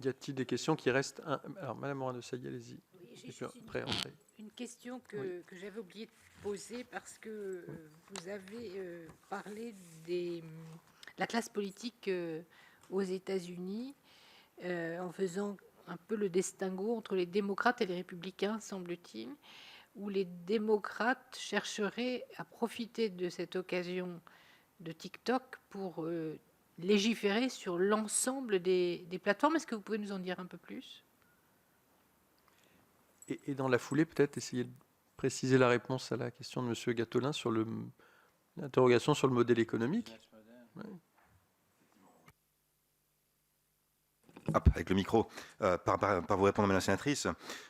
Y a-t-il des questions qui restent Alors, Madame Morano-Desailly, allez-y. Oui, j'ai une question que j'avais oublié de poser, parce que vous avez parlé de la classe politique aux États-Unis, en faisant un peu le distinguo entre les démocrates et les républicains, semble-t-il, où les démocrates chercheraient à profiter de cette occasion de TikTok pour légiférer sur l'ensemble des plateformes. Est-ce que vous pouvez nous en dire un peu plus ? Et dans la foulée, peut-être essayer de préciser la réponse à la question de M. Gattolin sur l'interrogation sur le modèle économique. Ouais. Avec le micro, par vous répondre, Madame la sénatrice.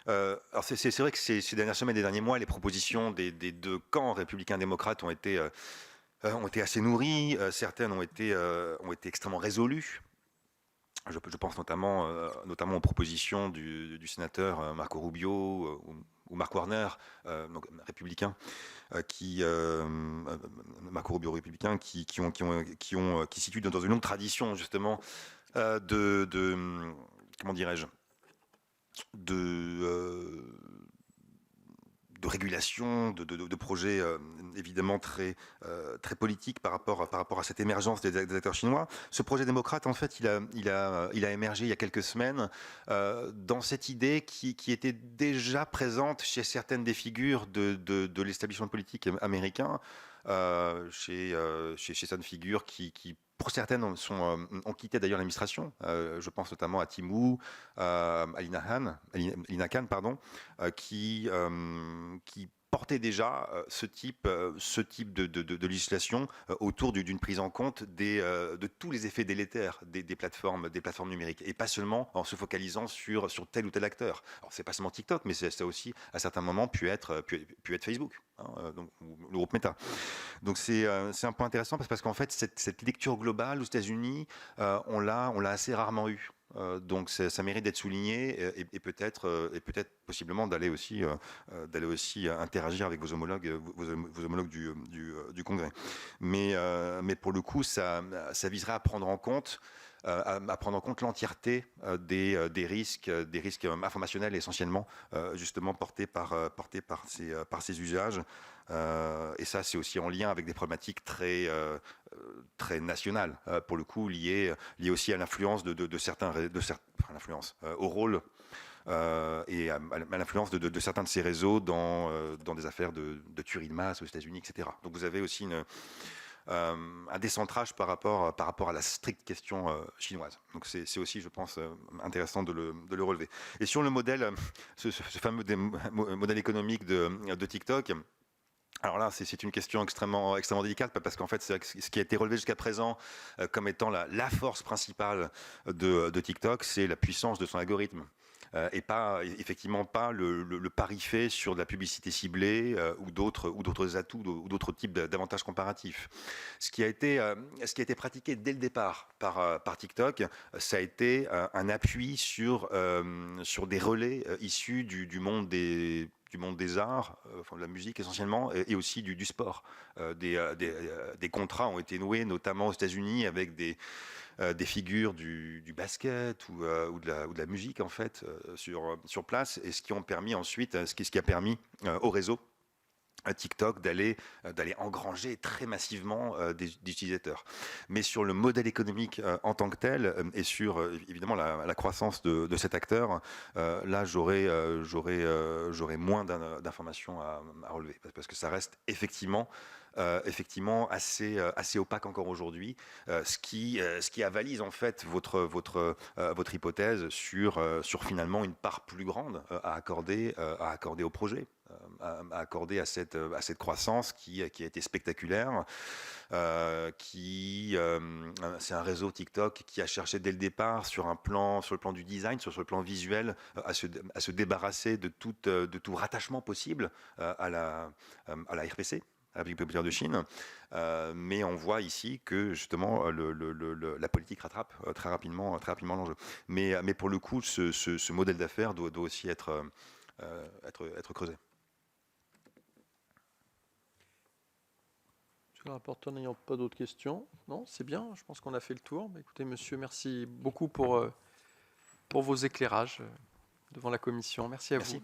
Alors c'est vrai que ces dernières semaines, des derniers mois, les propositions des deux camps républicains démocrates ont été assez nourries. Certaines ont été extrêmement résolues. Je pense notamment aux propositions du sénateur Marco Rubio ou Mark Warner, donc républicain, Marco Rubio républicain, qui se situent dans une longue tradition justement comment dirais-je, de régulation, de projets évidemment très politiques par rapport à cette émergence des acteurs chinois. Ce projet démocrate, en fait, il a émergé il y a quelques semaines dans cette idée qui était déjà présente chez certaines des figures de l'établissement politique américain, chez certaines figures qui pour certaines ont quitté d'ailleurs l'administration. Je pense notamment à Tim Wu, à Lina Khan, qui portait déjà ce type de législation autour d'une prise en compte de tous les effets délétères des plateformes numériques, et pas seulement en se focalisant sur tel ou tel acteur. Alors c'est pas seulement TikTok, mais ça a aussi à certains moments pu être Facebook, donc, ou le groupe Meta. Donc c'est un point intéressant parce qu'en fait cette lecture globale aux États-Unis, on l'a assez rarement eu. Donc ça mérite d'être souligné et peut-être possiblement d'aller aussi interagir avec vos homologues du Congrès. Mais pour le coup, ça viserait à prendre en compte à prendre en compte l'entièreté des risques informationnels essentiellement justement portés par ces usages. Et ça, c'est aussi en lien avec des problématiques très nationales, pour le coup, liées aussi à l'influence au rôle et à l'influence de certains de ces réseaux dans des affaires de tuerie de masse aux États-Unis, etc. Donc vous avez aussi un décentrage par rapport à la stricte question chinoise. Donc c'est aussi, je pense, intéressant de le relever. Et sur le modèle, ce fameux modèle économique de TikTok, alors là, c'est une question extrêmement délicate, parce qu'en fait, ce qui a été relevé jusqu'à présent comme étant la force principale de TikTok, c'est la puissance de son algorithme. Et effectivement pas le pari fait sur de la publicité ciblée ou d'autres atouts ou d'autres types d'avantages comparatifs. Ce qui a été pratiqué dès le départ par TikTok, ça a été un appui sur des relais issus du monde des arts, de la musique essentiellement, et aussi du sport. Des contrats ont été noués, notamment aux États-Unis, avec des figures du basket ou de la musique en fait sur place, et ce qui a permis au réseau TikTok d'aller engranger très massivement des utilisateurs. Mais sur le modèle économique en tant que tel, et sur évidemment la croissance de cet acteur, là j'aurais moins d'informations à relever, parce que ça reste effectivement assez opaque encore aujourd'hui, ce qui avalise en fait votre hypothèse sur finalement une part plus grande à accorder au projet, à accorder à cette croissance qui a été spectaculaire. C'est un réseau TikTok qui a cherché dès le départ sur le plan du design, sur le plan visuel, à se débarrasser de tout rattachement possible à la RPC, à la République populaire de Chine, mais on voit ici que justement la politique rattrape très rapidement l'enjeu. Mais pour le coup, ce modèle d'affaires doit aussi être creusé. Le rapporteur n'ayant pas d'autres questions, non, c'est bien, je pense qu'on a fait le tour. Écoutez, monsieur, merci beaucoup pour vos éclairages devant la commission. Merci à vous.